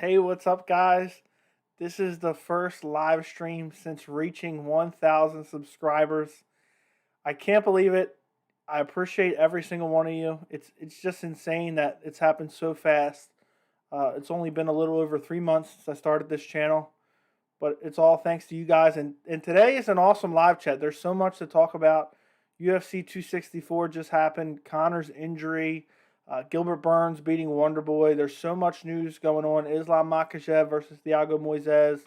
Hey, what's up, guys? This is the first live stream since reaching 1,000 subscribers. I can't believe it. I appreciate every single one of you. It's just insane that it's happened so fast. It's only been a little over 3 months since I started this channel, but it's all thanks to you guys. And today is an awesome live chat. There's so much to talk about. UFC 264 just happened. Conor's injury. Gilbert Burns beating Wonder Boy. There's so much news going on. Islam Makhachev versus Thiago Moises.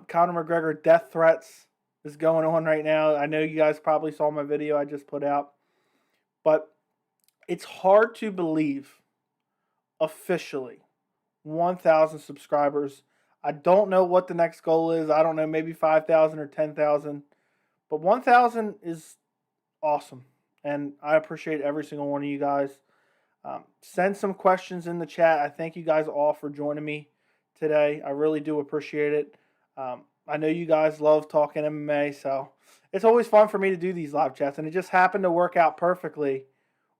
Conor McGregor death threats is going on right now. I know you guys probably saw my video I just put out. But it's hard to believe officially 1,000 subscribers. I don't know what the next goal is. I don't know, maybe 5,000 or 10,000. But 1,000 is awesome. And I appreciate every single one of you guys. Send some questions in the chat. I thank you guys all for joining me today. I really do appreciate it. I know you guys love talking MMA, so it's always fun for me to do these live chats. And it just happened to work out perfectly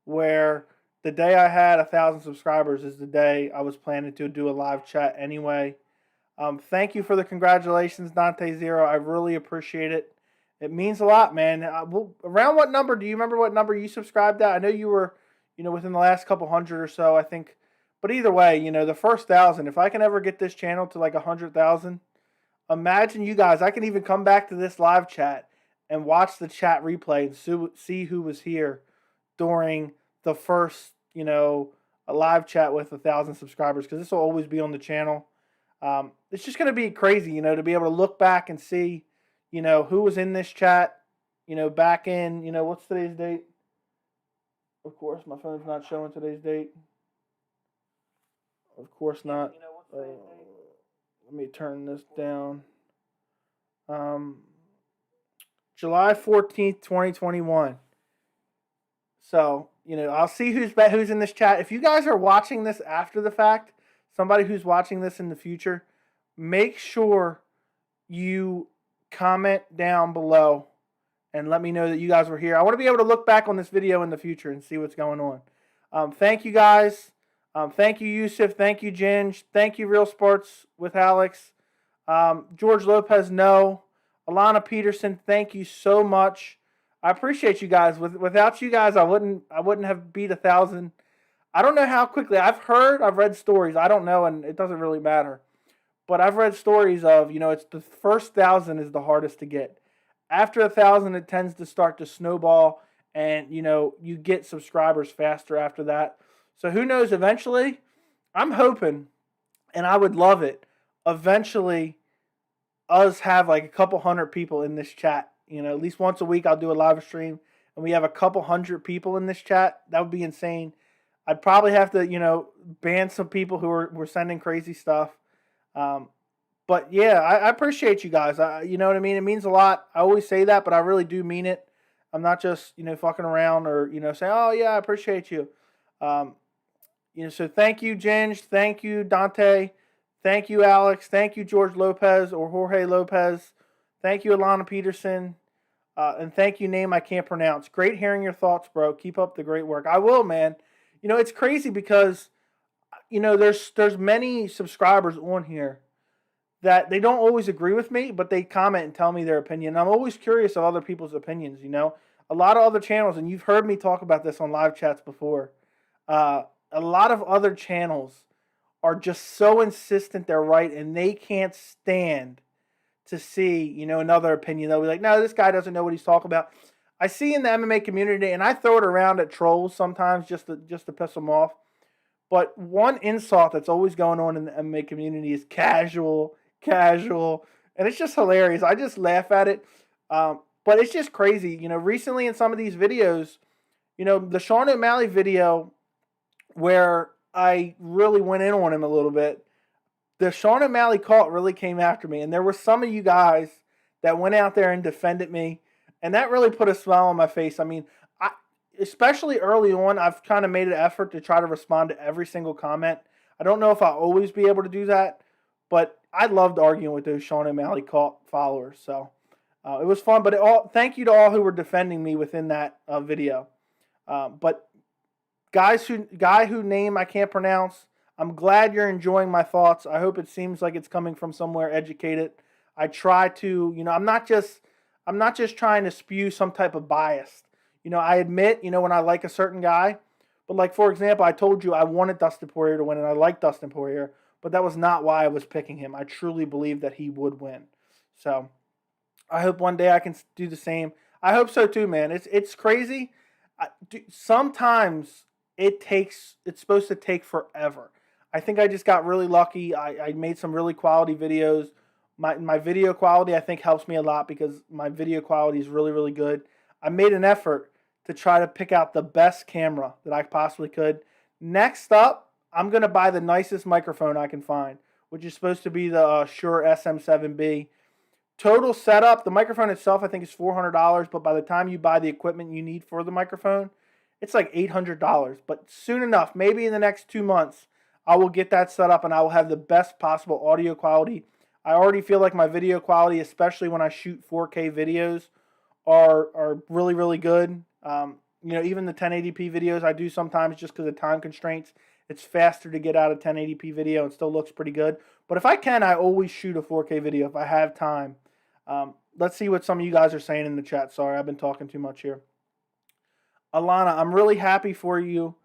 where the day I had 1,000 subscribers is the day I was planning to do a live chat anyway. Thank you for the congratulations, Dante Zero. I really appreciate it. It means a lot, man. Around what number? Do you remember what number you subscribed at? I know you were, within the last couple hundred or so, I think. But either way, the first 1,000, if I can ever get this channel to like 100,000, imagine you guys, I can even come back to this live chat and watch the chat replay and see who was here during the first, a live chat with 1,000 subscribers, because this will always be on the channel. It's just going to be crazy, to be able to look back and see, who was in this chat, back in, what's today's date? Of course, my phone's not showing today's date. Of course not. Let me turn this down. July 14th, 2021. So, I'll see who's in this chat. If you guys are watching this after the fact, somebody who's watching this in the future, make sure you comment down below and let me know that you guys were here. I want to be able to look back on this video in the future and see what's going on. Thank you, guys. Thank you, Yusuf. Thank you, Ginge. Thank you, Real Sports with Alex. George Lopez, no. Alana Peterson, thank you so much. I appreciate you guys. Without you guys, I wouldn't have beat 1,000. I don't know how quickly. I've read stories. I don't know, and it doesn't really matter. But I've read stories of, it's the first 1,000 is the hardest to get. After 1,000, it tends to start to snowball, and, you get subscribers faster after that. So who knows, eventually, I'm hoping, and I would love it, eventually us have like a couple hundred people in this chat. At least once a week I'll do a live stream, and we have a couple hundred people in this chat. That would be insane. I'd probably have to, ban some people who were sending crazy stuff. But yeah, I appreciate you guys. You know what I mean? It means a lot. I always say that, but I really do mean it. I'm not just, fucking around or, saying, oh yeah, I appreciate you. So thank you, Ginge. Thank you, Dante. Thank you, Alex. Thank you, George Lopez or Jorge Lopez. Thank you, Alana Peterson. And thank you, name I can't pronounce. Great hearing your thoughts, bro. Keep up the great work. I will, man. It's crazy because, there's many subscribers on here that they don't always agree with me, but they comment and tell me their opinion. I'm always curious of other people's opinions, A lot of other channels, and you've heard me talk about this on live chats before, a lot of other channels are just so insistent they're right, and they can't stand to see, another opinion. They'll be like, no, this guy doesn't know what he's talking about. I see in the MMA community, and I throw it around at trolls sometimes just to piss them off. But one insult that's always going on in the MMA community is casual, and it's just hilarious. I just laugh at it. But it's just crazy. Recently in some of these videos, the Sean O'Malley video where I really went in on him a little bit, the Sean O'Malley cult really came after me. And there were some of you guys that went out there and defended me. And that really put a smile on my face. I mean, especially early on, I've kind of made an effort to try to respond to every single comment. I don't know if I'll always be able to do that, but I loved arguing with those Sean O'Malley cult followers. So it was fun. But thank you to all who were defending me within that video. But guy who name I can't pronounce, I'm glad you're enjoying my thoughts. I hope it seems like it's coming from somewhere educated. I try to, I'm not just trying to spew some type of bias. I admit, when I like a certain guy, but like for example, I told you I wanted Dustin Poirier to win and I like Dustin Poirier, but that was not why I was picking him. I truly believe that he would win. So I hope one day I can do the same. I hope so too, man. It's crazy. Sometimes it's supposed to take forever. I think I just got really lucky. I made some really quality videos. My video quality, I think, helps me a lot because my video quality is really, really good. I made an effort to try to pick out the best camera that I possibly could. Next up, I'm going to buy the nicest microphone I can find, which is supposed to be the Shure SM7B. Total setup, the microphone itself I think is $400, but by the time you buy the equipment you need for the microphone, it's like $800. But soon enough, maybe in the next 2 months, I will get that set up and I will have the best possible audio quality. I already feel like my video quality, especially when I shoot 4K videos, are really, really good. Even the 1080p videos I do sometimes just because of time constraints. It's faster to get out a 1080p video and still looks pretty good. But if I can, I always shoot a 4K video if I have time. Let's see what some of you guys are saying in the chat. Sorry, I've been talking too much here. Alana, I'm really happy for you.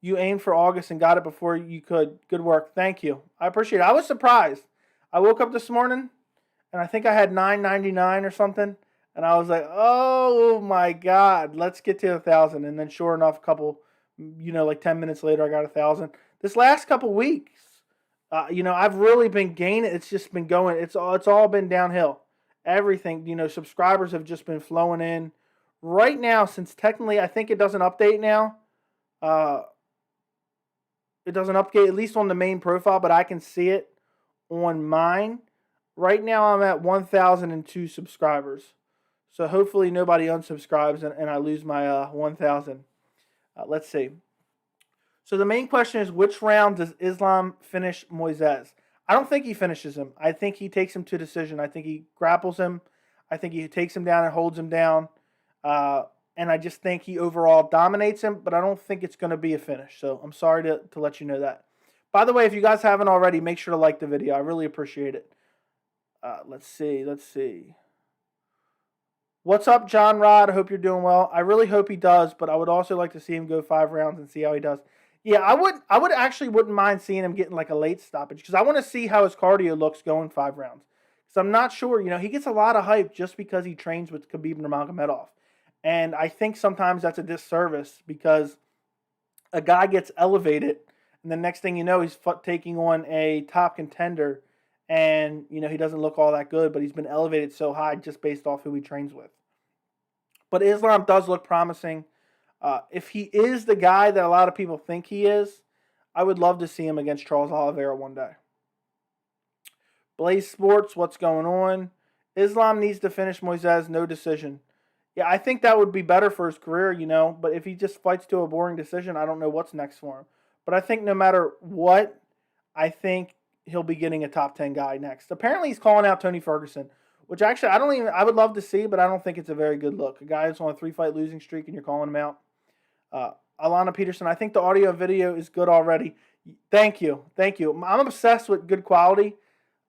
You aimed for August and got it before you could. Good work. Thank you. I appreciate it. I was surprised. I woke up this morning and I think I had $9.99 or something. And I was like, oh my God, let's get to 1,000. And then sure enough, like 10 minutes later, I got 1,000. This last couple weeks, I've really been gaining. It's just been going. It's all been downhill. Everything, subscribers have just been flowing in. Right now, since technically I think it doesn't update now. It doesn't update, at least on the main profile, but I can see it on mine. Right now I'm at 1,002 subscribers. So hopefully nobody unsubscribes and I lose my 1,000. Let's see. So the main question is, which round does Islam finish Moises? I don't think he finishes him. I think he takes him to decision. I think he grapples him. I think he takes him down and holds him down. And I just think he overall dominates him, but I don't think it's going to be a finish. So I'm sorry to let you know that. By the way, if you guys haven't already, make sure to like the video. I really appreciate it. Let's see. What's up, John Rod? I hope you're doing well. I really hope he does, but I would also like to see him go 5 rounds and see how he does. Yeah, I wouldn't mind seeing him getting like a late stoppage because I want to see how his cardio looks going 5 rounds. Because I'm not sure, he gets a lot of hype just because he trains with Khabib Nurmagomedov. And I think sometimes that's a disservice because a guy gets elevated and the next thing you know, he's taking on a top contender and, he doesn't look all that good, but he's been elevated so high just based off who he trains with. But Islam does look promising. If he is the guy that a lot of people think he is, I would love to see him against Charles Oliveira one day. Blaze Sports, what's going on? Islam needs to finish Moises, no decision. Yeah, I think that would be better for his career, but if he just fights to a boring decision, I don't know what's next for him. But I think no matter what, I think he'll be getting a top 10 guy next. Apparently he's calling out Tony Ferguson, which actually I would love to see, but I don't think it's a very good look. A guy who's on a 3-fight losing streak and you're calling him out. Alana Peterson, I think the audio and video is good already. Thank you. I'm obsessed with good quality.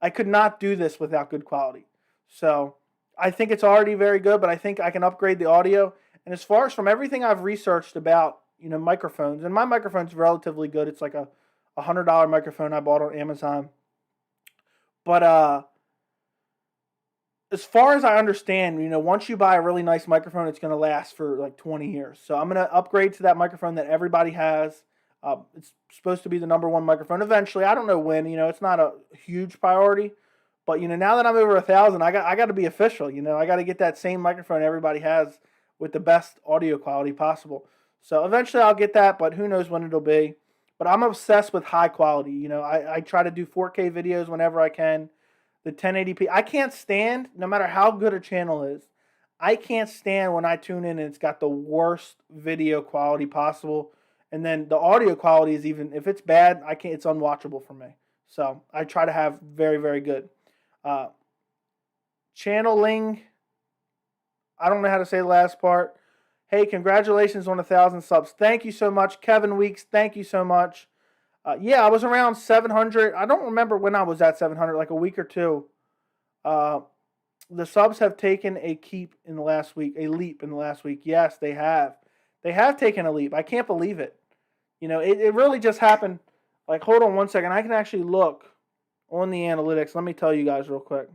I could not do this without good quality. So I think it's already very good, but I think I can upgrade the audio. And as far as from everything I've researched about, microphones, and my microphone's relatively good. It's like a $100 microphone I bought on Amazon. But as far as I understand, once you buy a really nice microphone, it's going to last for like 20 years. So I'm going to upgrade to that microphone that everybody has. It's supposed to be the #1 microphone eventually. I don't know when. It's not a huge priority. But, now that I'm over 1,000, I got to be official. I got to get that same microphone everybody has with the best audio quality possible. So eventually I'll get that, but who knows when it'll be. But I'm obsessed with high quality. I try to do 4K videos whenever I can. The 1080p. I can't stand, no matter how good a channel is, I can't stand when I tune in and it's got the worst video quality possible. And then the audio quality is even, if it's bad, it's unwatchable for me. So I try to have very, very good. Channeling, I don't know how to say the last part. Hey, congratulations on 1,000 subs. Thank you so much. Kevin Weeks, thank you so much. Yeah, I was around 700. I don't remember when I was at 700, like a week or two. Uh, the subs have taken a leap in the last week. Yes, they have. They have taken a leap. I can't believe it. It really just happened. Like, hold on one second. I can actually look on the analytics. Let me tell you guys real quick.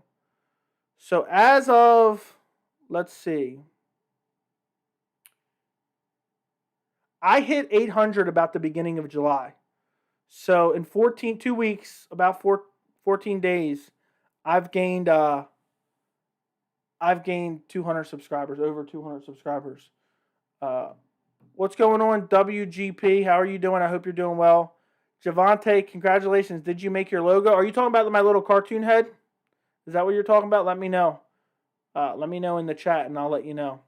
So as of, let's see. I hit 800 about the beginning of July. So in 2 weeks, about 14 days, I've gained 200 subscribers, over 200 subscribers. What's going on, WGP? How are you doing? I hope you're doing well. Javante, congratulations. Did you make your logo? Are you talking about my little cartoon head? Is that what you're talking about? Let me know. Let me know in the chat, and I'll let you know.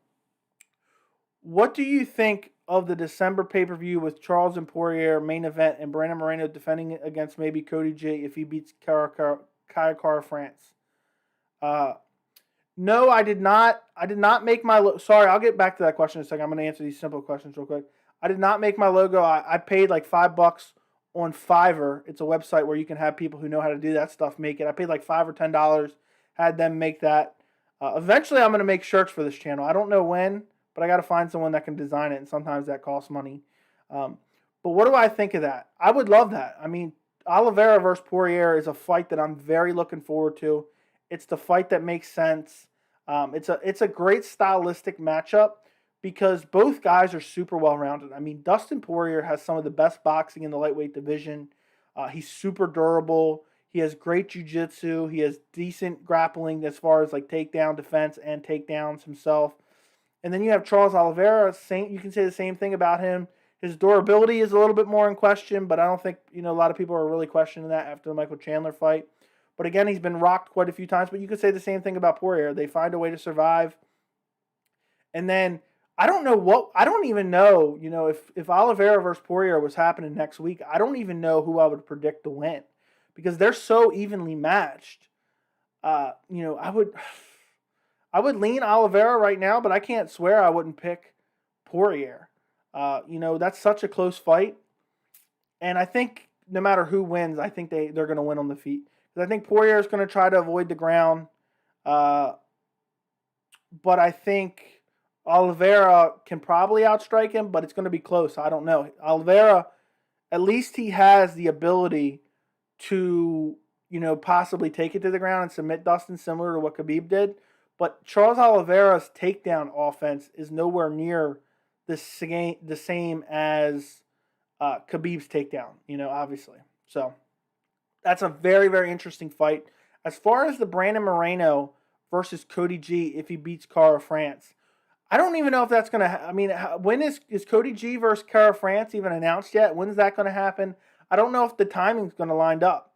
What do you think of the December pay-per-view with Charles and Poirier main event and Brandon Moreno defending against maybe Cody J if he beats Kara France? No, I did not. I did not make my sorry, I'll get back to that question in a second. I'm going to answer these simple questions real quick. I did not make my logo. I paid like $5 on Fiverr. It's a website where you can have people who know how to do that stuff make it. I paid like $5 or $10, had them make that. Eventually, I'm going to make shirts for this channel. I don't know when, but I got to find someone that can design it, and sometimes that costs money. But what do I think of that? I would love that. I mean, Oliveira versus Poirier is a fight that I'm very looking forward to. It's the fight that makes sense. It's a great stylistic matchup because both guys are super well-rounded. I mean, Dustin Poirier has some of the best boxing in the lightweight division. He's super durable. He has great jiu-jitsu. He has decent grappling as far as like takedown defense and takedowns himself. And then you have Charles Oliveira. You can say the same thing about him. His durability is a little bit more in question, but I don't think a lot of people are really questioning that after the Michael Chandler fight. But again, he's been rocked quite a few times. But you could say the same thing about Poirier. They find a way to survive. And then I don't even know, if Oliveira versus Poirier was happening next week, I don't even know who I would predict to win because they're so evenly matched. I would lean Oliveira right now, but I can't swear I wouldn't pick Poirier. That's such a close fight. And I think no matter who wins, I think they're going to win on the feet. Because I think Poirier is going to try to avoid the ground. But I think Oliveira can probably outstrike him, but it's going to be close. I don't know. Oliveira, at least he has the ability to, possibly take it to the ground and submit Dustin, similar to what Khabib did. But Charles Oliveira's takedown offense is nowhere near the same as Khabib's takedown, obviously. So that's a very, very interesting fight. As far as the Brandon Moreno versus Cody G, if he beats Kara France, I don't even know if that's going to when is Cody G versus Kara France even announced yet? When is that going to happen? I don't know if the timing's going to line up.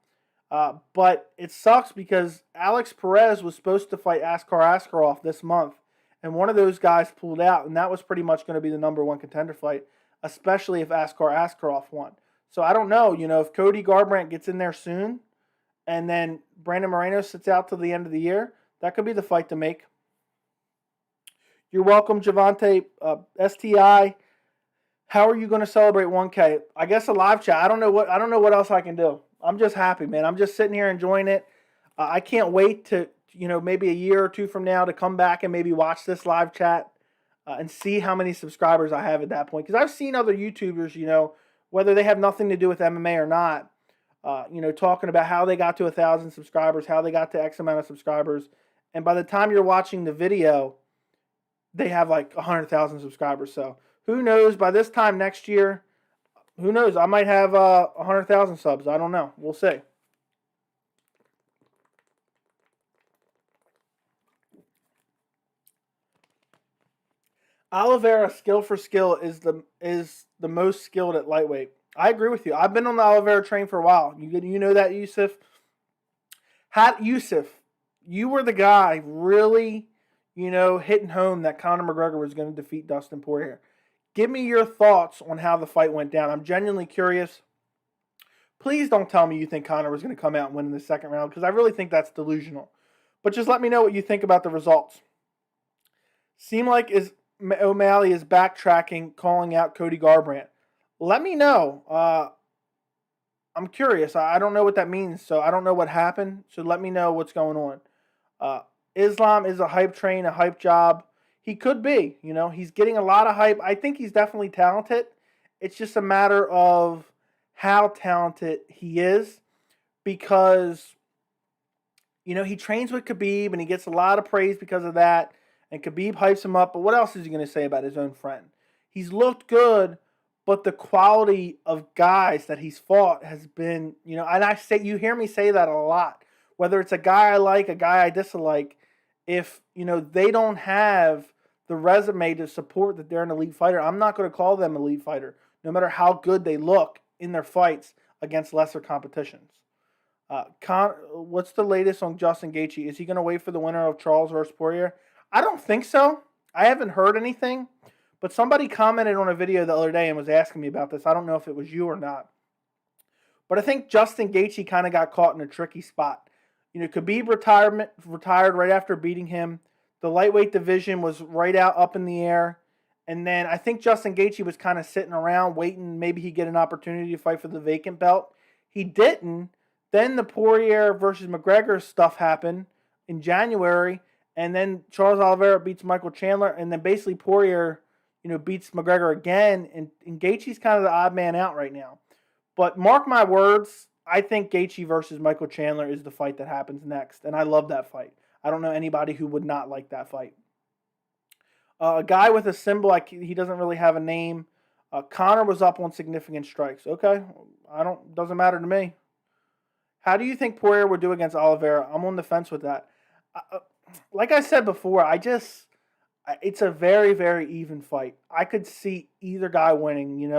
But it sucks because Alex Perez was supposed to fight Askar Askarov this month, and one of those guys pulled out, and that was pretty much going to be the number one contender fight, especially if Askar Askarov won. So I don't know, if Cody Garbrandt gets in there soon, and then Brandon Moreno sits out till the end of the year, that could be the fight to make. You're welcome, Javante. STI. How are you going to celebrate 1K? I guess a live chat. I don't know what else I can do. I'm just happy, man. I'm just sitting here enjoying it. I can't wait to, maybe a year or two from now to come back and maybe watch this live chat and see how many subscribers I have at that point. Because I've seen other YouTubers, whether they have nothing to do with MMA or not, talking about how they got to 1,000 subscribers, how they got to X amount of subscribers. And by the time you're watching the video, they have like 100,000 subscribers. So who knows? By this time next year, who knows? I might have 100,000 subs. I don't know. We'll see. Oliveira, skill for skill, is the most skilled at lightweight. I agree with you. I've been on the Oliveira train for a while. You know that, Yusuf? Yusuf, you were the guy really, hitting home that Conor McGregor was going to defeat Dustin Poirier. Give me your thoughts on how the fight went down. I'm genuinely curious. Please don't tell me you think Conor was going to come out and win in the second round, because I really think that's delusional. But just let me know what you think about the results. Seem like O'Malley is backtracking, calling out Cody Garbrandt. Let me know. I'm curious. I don't know what that means, so I don't know what happened. So let me know what's going on. Uh, Islam is a hype train, a hype job. He could be. He's getting a lot of hype. I think he's definitely talented. It's just a matter of how talented he is because, he trains with Khabib and he gets a lot of praise because of that. And Khabib hypes him up. But what else is he going to say about his own friend? He's looked good, but the quality of guys that he's fought has been, and you hear me say that a lot. Whether it's a guy I like, a guy I dislike, if, they don't have the resume to support that they're an elite fighter, I'm not going to call them elite fighter, no matter how good they look in their fights against lesser competitions. What's the latest on Justin Gaethje? Is he going to wait for the winner of Charles versus Poirier? I don't think so. I haven't heard anything, but somebody commented on a video the other day and was asking me about this. I don't know if it was you or not. But I think Justin Gaethje kind of got caught in a tricky spot. Khabib retired right after beating him. The lightweight division was right up in the air. And then I think Justin Gaethje was kind of sitting around waiting. Maybe he'd get an opportunity to fight for the vacant belt. He didn't. Then the Poirier versus McGregor stuff happened in January. And then Charles Oliveira beats Michael Chandler. And then basically Poirier, beats McGregor again. And Gaethje's kind of the odd man out right now. But mark my words, I think Gaethje versus Michael Chandler is the fight that happens next. And I love that fight. I don't know anybody who would not like that fight. A guy with a symbol, he doesn't really have a name. Conor was up on significant strikes. Okay, doesn't matter to me. How do you think Poirier would do against Oliveira? I'm on the fence with that. Like I said before, it's a very, very even fight. I could see either guy winning.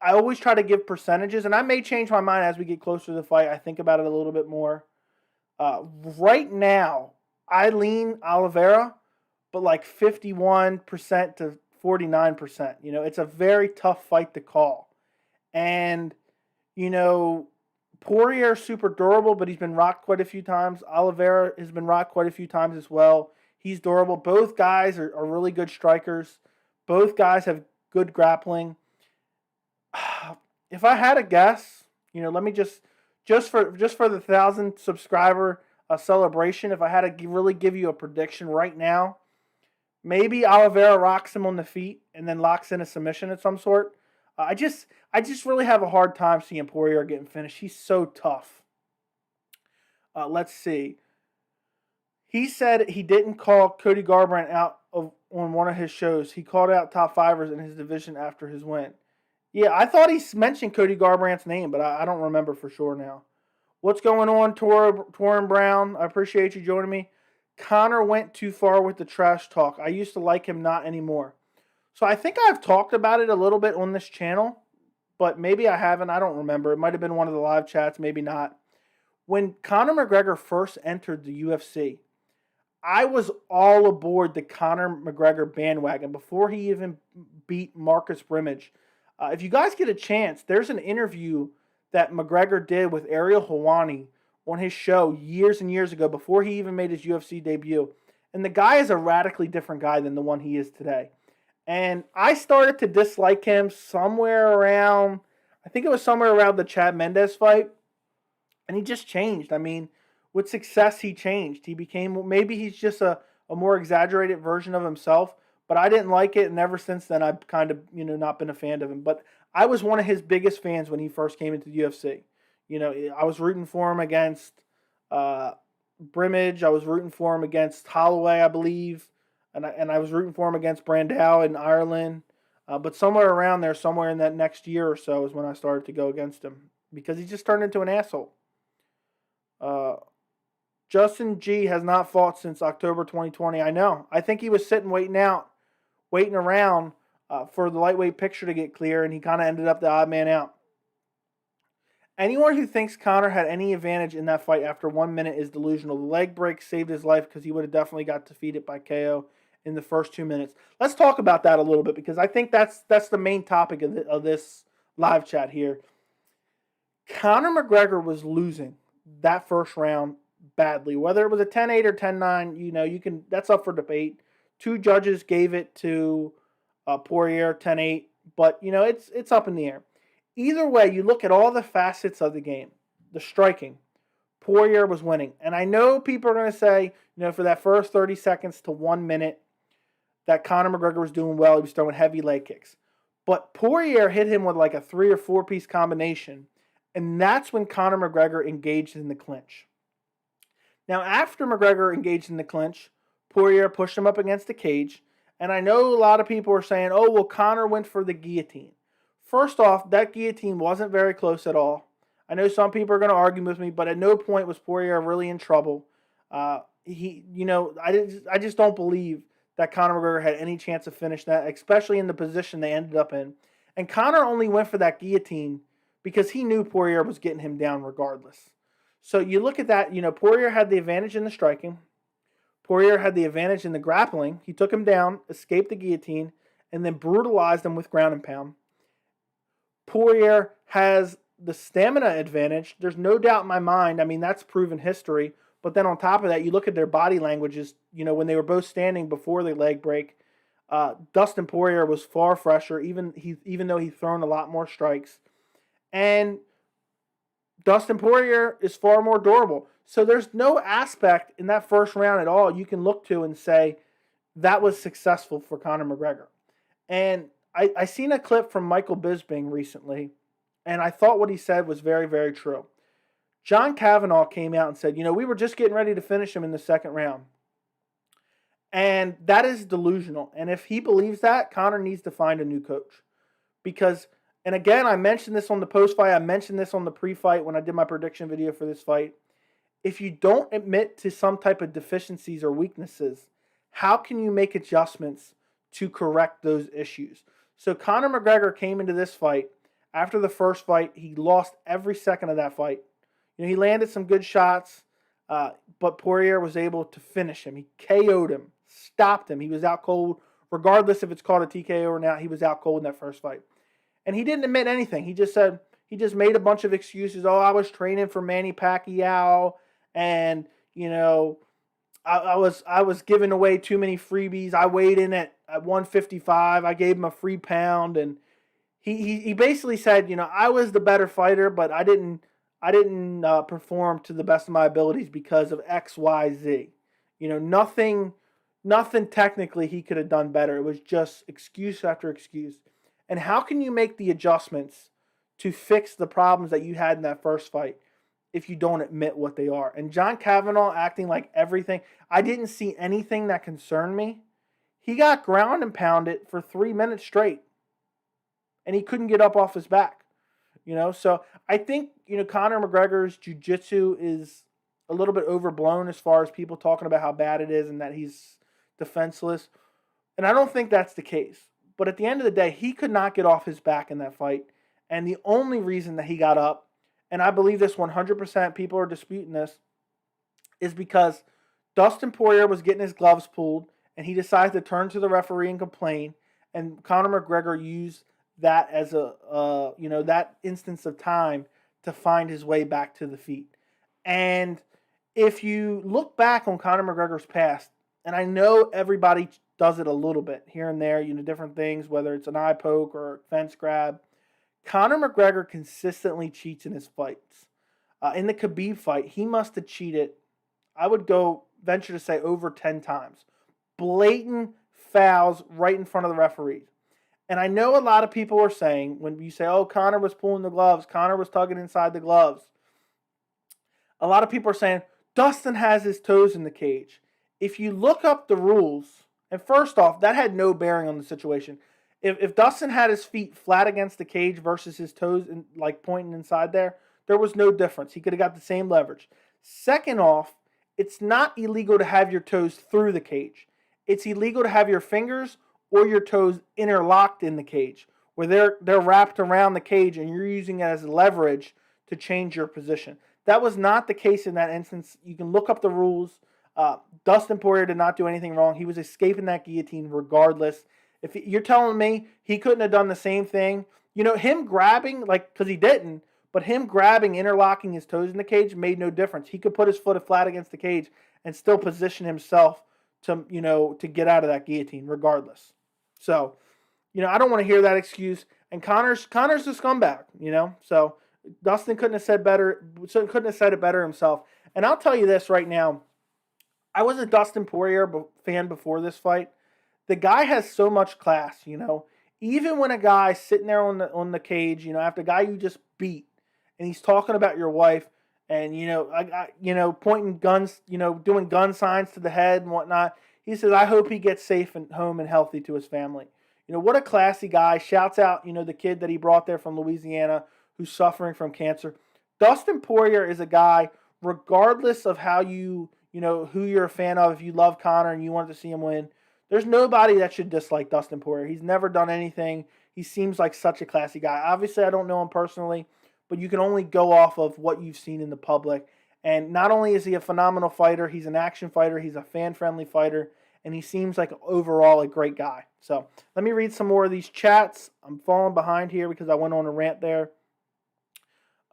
I always try to give percentages, and I may change my mind as we get closer to the fight. I think about it a little bit more. Right now, I lean Oliveira, but like 51% to 49%. It's a very tough fight to call. And, Poirier's super durable, but he's been rocked quite a few times. Oliveira has been rocked quite a few times as well. He's durable. Both guys are really good strikers. Both guys have good grappling. If I had a guess, let me just for the 1,000 subscriber celebration, if I had to really give you a prediction right now, maybe Oliveira rocks him on the feet and then locks in a submission of some sort. I just really have a hard time seeing Poirier getting finished. He's so tough. Let's see. He said he didn't call Cody Garbrandt out on one of his shows. He called out top fivers in his division after his win. Yeah, I thought he mentioned Cody Garbrandt's name, but I don't remember for sure now. What's going on, Torin Brown? I appreciate you joining me. Conor went too far with the trash talk. I used to like him, not anymore. So I think I've talked about it a little bit on this channel, but maybe I haven't. I don't remember. It might have been one of the live chats, maybe not. When Conor McGregor first entered the UFC, I was all aboard the Conor McGregor bandwagon before he even beat Marcus Brimage. If you guys get a chance, there's an interview that McGregor did with Ariel Helwani on his show years and years ago before he even made his UFC debut. And the guy is a radically different guy than the one he is today. And I started to dislike him somewhere around the Chad Mendes fight. And he just changed. I mean, with success, he changed. He became, maybe he's just a more exaggerated version of himself. But I didn't like it, and ever since then, I've kind of, not been a fan of him. But I was one of his biggest fans when he first came into the UFC. I was rooting for him against Brimage. I was rooting for him against Holloway, I believe. And I was rooting for him against Brandao in Ireland. But somewhere around there, somewhere in that next year or so is when I started to go against him. Because he just turned into an asshole. Justin G has not fought since October 2020. I know. I think he was waiting around for the lightweight picture to get clear, and he kind of ended up the odd man out. Anyone who thinks Conor had any advantage in that fight after 1 minute is delusional. The leg break saved his life because he would have definitely got defeated by KO in the first 2 minutes. Let's talk about that a little bit because I think that's the main topic of this live chat here. Conor McGregor was losing that first round badly. Whether it was a 10-8 or 10-9, that's up for debate. Two judges gave it to Poirier 10-8, but it's up in the air. Either way, you look at all the facets of the game. The striking, Poirier was winning. And I know people are going to say, for that first 30 seconds to 1 minute, that Conor McGregor was doing well. He was throwing heavy leg kicks. But Poirier hit him with like a 3 or 4 piece combination. And that's when Conor McGregor engaged in the clinch. Now, after McGregor engaged in the clinch, Poirier pushed him up against the cage. And I know a lot of people are saying, oh, well, Conor went for the guillotine. First off, that guillotine wasn't very close at all. I know some people are going to argue with me, but at no point was Poirier really in trouble. I just don't believe that Conor McGregor had any chance of finishing that, especially in the position they ended up in. And Conor only went for that guillotine because he knew Poirier was getting him down regardless. So you look at that, Poirier had the advantage in the striking. Poirier had the advantage in the grappling. He took him down, escaped the guillotine, and then brutalized him with ground and pound. Poirier has the stamina advantage. There's no doubt in my mind. I mean, that's proven history. But then on top of that, you look at their body languages, when they were both standing before the leg break, Dustin Poirier was far fresher, even though he's thrown a lot more strikes. And Dustin Poirier is far more durable. So there's no aspect in that first round at all you can look to and say that was successful for Conor McGregor. And I seen a clip from Michael Bisping recently, and I thought what he said was very, very true. John Kavanagh came out and said, we were just getting ready to finish him in the second round. And that is delusional. And if he believes that, Conor needs to find a new coach. Because, and again, I mentioned this on the post-fight, I mentioned this on the pre-fight when I did my prediction video for this fight. If you don't admit to some type of deficiencies or weaknesses, how can you make adjustments to correct those issues? So Conor McGregor came into this fight. After the first fight, he lost every second of that fight. He landed some good shots, but Poirier was able to finish him. He KO'd him, stopped him. He was out cold. Regardless if it's called a TKO or not, he was out cold in that first fight. And he didn't admit anything. He just made a bunch of excuses. Oh, I was training for Manny Pacquiao, and, I was giving away too many freebies. I weighed in at 155. I gave him a free pound, and he basically said, I was the better fighter, but I didn't perform to the best of my abilities because of X, Y, Z. Nothing technically he could have done better. It was just excuse after excuse. And how can you make the adjustments to fix the problems that you had in that first fight if you don't admit what they are? And John Kavanagh acting like everything. I didn't see anything that concerned me. He got ground and pounded for 3 minutes straight. And he couldn't get up off his back. So I think, Conor McGregor's jiu-jitsu is a little bit overblown as far as people talking about how bad it is and that he's defenseless. And I don't think that's the case. But at the end of the day, he could not get off his back in that fight. And the only reason that he got up, and I believe this 100%, people are disputing this, is because Dustin Poirier was getting his gloves pulled, and he decided to turn to the referee and complain, and Conor McGregor used that as that instance of time to find his way back to the feet. And if you look back on Conor McGregor's past, and I know everybody does it a little bit here and there, different things, whether it's an eye poke or a fence grab, Conor McGregor consistently cheats in his fights. In the Khabib fight, he must have cheated, I would go venture to say, over 10 times. Blatant fouls right in front of the referee. And I know a lot of people are saying, when you say, oh, Conor was pulling the gloves, Conor was tugging inside the gloves, a lot of people are saying, Dustin has his toes in the cage. If you look up the rules, and first off, that had no bearing on the situation. If Dustin had his feet flat against the cage versus his toes pointing inside there was no difference. He could have got the same leverage. Second off, it's not illegal to have your toes through the cage. It's illegal to have your fingers or your toes interlocked in the cage, where they're wrapped around the cage and you're using it as leverage to change your position. That was not the case in that instance. You can look up the rules. Dustin Poirier did not do anything wrong. He was escaping that guillotine regardless. If you're telling me he couldn't have done the same thing, him grabbing, because he didn't, but him grabbing, interlocking his toes in the cage made no difference. He could put his foot flat against the cage and still position himself to get out of that guillotine regardless. So, I don't want to hear that excuse. And Conor's the scumbag, you know. So Dustin couldn't have said it better himself. And I'll tell you this right now. I was a Dustin Poirier fan before this fight. The guy has so much class, you know. Even when a guy's sitting there on the cage, you know, after a guy you just beat, and he's talking about your wife, and pointing guns, you know, doing gun signs to the head and whatnot. He says, "I hope he gets safe and home and healthy to his family." You know, what a classy guy. Shouts out, you know, the kid that he brought there from Louisiana who's suffering from cancer. Dustin Poirier is a guy, regardless of how who you're a fan of, if you love Conor and you want to see him win, there's nobody that should dislike Dustin Poirier. He's never done anything. He seems like such a classy guy. Obviously, I don't know him personally, but you can only go off of what you've seen in the public. And not only is he a phenomenal fighter, he's an action fighter, he's a fan-friendly fighter, and he seems like overall a great guy. So let me read some more of these chats. I'm falling behind here because I went on a rant there.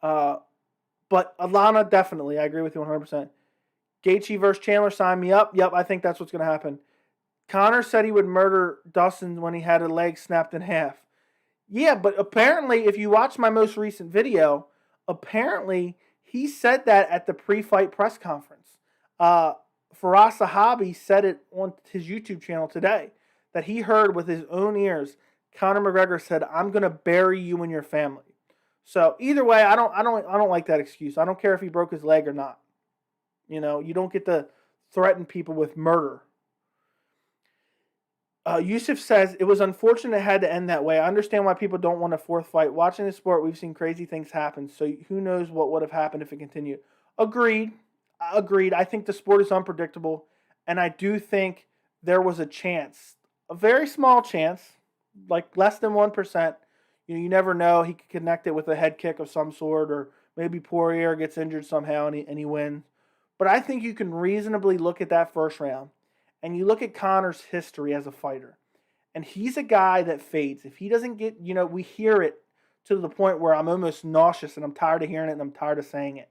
But Aldana, definitely. I agree with you 100%. Gaethje versus Chandler, sign me up. Yep, I think that's what's going to happen. Conor said he would murder Dustin when he had a leg snapped in half. Yeah, but apparently, if you watch my most recent video, apparently he said that at the pre-fight press conference. Faraz Sahabi said it on his YouTube channel today, that he heard with his own ears. Conor McGregor said, "I'm going to bury you and your family." So either way, I don't like that excuse. I don't care if he broke his leg or not. You know, you don't get to threaten people with murder. Yusuf says, "It was unfortunate it had to end that way. I understand why people don't want a fourth fight. Watching the sport, we've seen crazy things happen. So who knows what would have happened if it continued." Agreed. I think the sport is unpredictable. And I do think there was a chance, a very small chance, like less than 1%. You never know. He could connect it with a head kick of some sort, or maybe Poirier gets injured somehow and he wins. But I think you can reasonably look at that first round, and you look at Conor's history as a fighter, and he's a guy that fades. If he doesn't get, we hear it to the point where I'm almost nauseous, and I'm tired of hearing it, and I'm tired of saying it.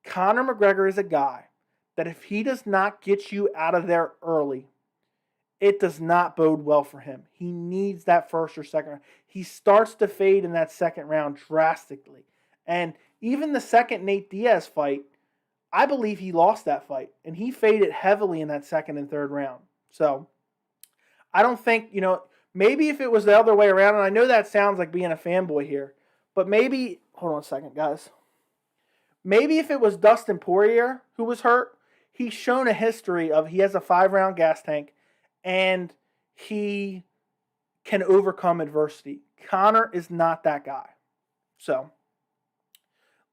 Conor McGregor is a guy that if he does not get you out of there early, it does not bode well for him. He needs that first or second round. He starts to fade in that second round drastically. And even the second Nate Diaz fight, I believe he lost that fight. And he faded heavily in that second and third round. So I don't think, maybe if it was the other way around, and I know that sounds like being a fanboy here, but maybe, hold on a second, guys. Maybe if it was Dustin Poirier who was hurt, he's shown a history of he has a 5-round gas tank, and he can overcome adversity. Conor is not that guy. So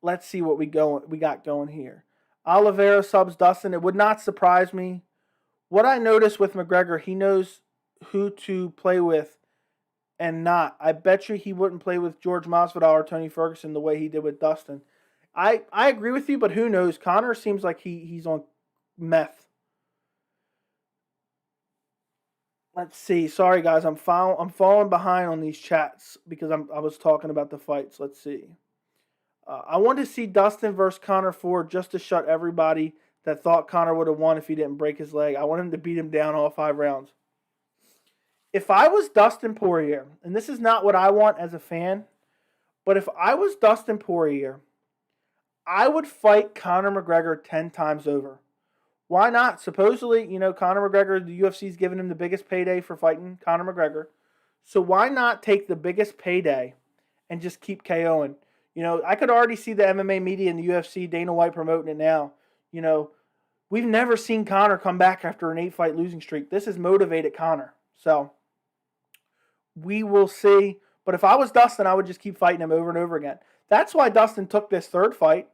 let's see what we got going here. Oliveira subs Dustin. It would not surprise me. What I noticed with McGregor, he knows who to play with and not. I bet you he wouldn't play with George Masvidal or Tony Ferguson the way he did with Dustin. I agree with you, but who knows? Conor seems like he's on meth. Let's see. Sorry, guys. I'm falling behind on these chats because I was talking about the fights. Let's see. I want to see Dustin versus Conor 4 just to shut everybody that thought Conor would have won if he didn't break his leg. I want him to beat him down all 5 rounds. If I was Dustin Poirier, and this is not what I want as a fan, but if I was Dustin Poirier, I would fight Conor McGregor 10 times over. Why not? Supposedly, Conor McGregor, the UFC's giving him the biggest payday for fighting Conor McGregor. So why not take the biggest payday and just keep KOing? I could already see the MMA media and the UFC, Dana White promoting it now. We've never seen Conor come back after an 8-fight losing streak. This has motivated Conor. So we will see. But if I was Dustin, I would just keep fighting him over and over again. That's why Dustin took this third fight.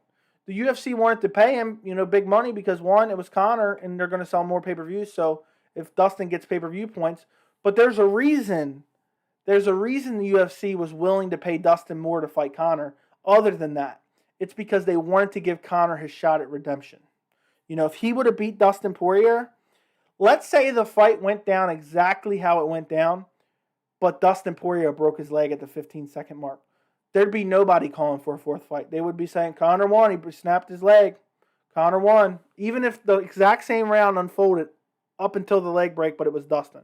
The UFC wanted to pay him, big money because, one, it was Conor, and they're going to sell more pay-per-views. So if Dustin gets pay-per-view points. But there's a reason. There's a reason the UFC was willing to pay Dustin more to fight Conor. Other than that, it's because they wanted to give Conor his shot at redemption. If he would have beat Dustin Poirier, let's say the fight went down exactly how it went down, but Dustin Poirier broke his leg at the 15-second mark. There'd be nobody calling for a fourth fight. They would be saying, Conor won. He snapped his leg. Conor won. Even if the exact same round unfolded up until the leg break, but it was Dustin.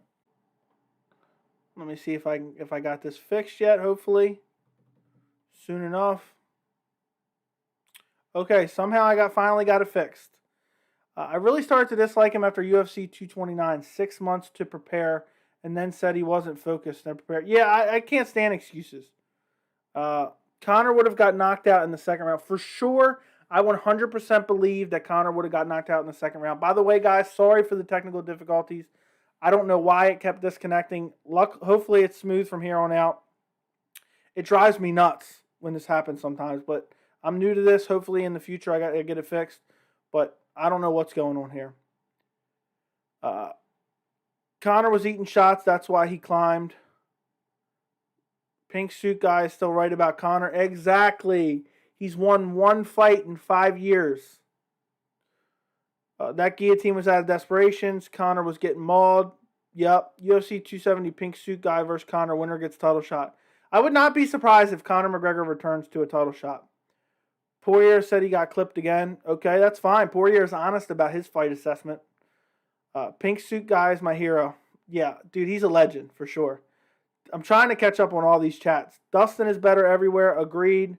Let me see if I got this fixed yet. Hopefully, soon enough. Okay, somehow I finally got it fixed. I really started to dislike him after UFC 229. 6 months to prepare, and then said he wasn't focused and prepared. Yeah, I can't stand excuses. Conor would have got knocked out in the second round. For sure, I 100% believe that Conor would have got knocked out in the second round. By the way, guys, sorry for the technical difficulties. I don't know why it kept disconnecting. Hopefully it's smooth from here on out. It drives me nuts when this happens sometimes, but I'm new to this. Hopefully in the future I got to get it fixed, but I don't know what's going on here. Conor was eating shots. That's why he climbed. Pink suit guy is still right about Conor. Exactly. He's won 1 fight in 5 years. That guillotine was out of desperations. Conor was getting mauled. Yep. UFC 270 pink suit guy versus Conor. Winner gets title shot. I would not be surprised if Conor McGregor returns to a title shot. Poirier said he got clipped again. Okay, that's fine. Poirier is honest about his fight assessment. Pink suit guy is my hero. Yeah, dude, he's a legend for sure. I'm trying to catch up on all these chats. Dustin is better everywhere. Agreed.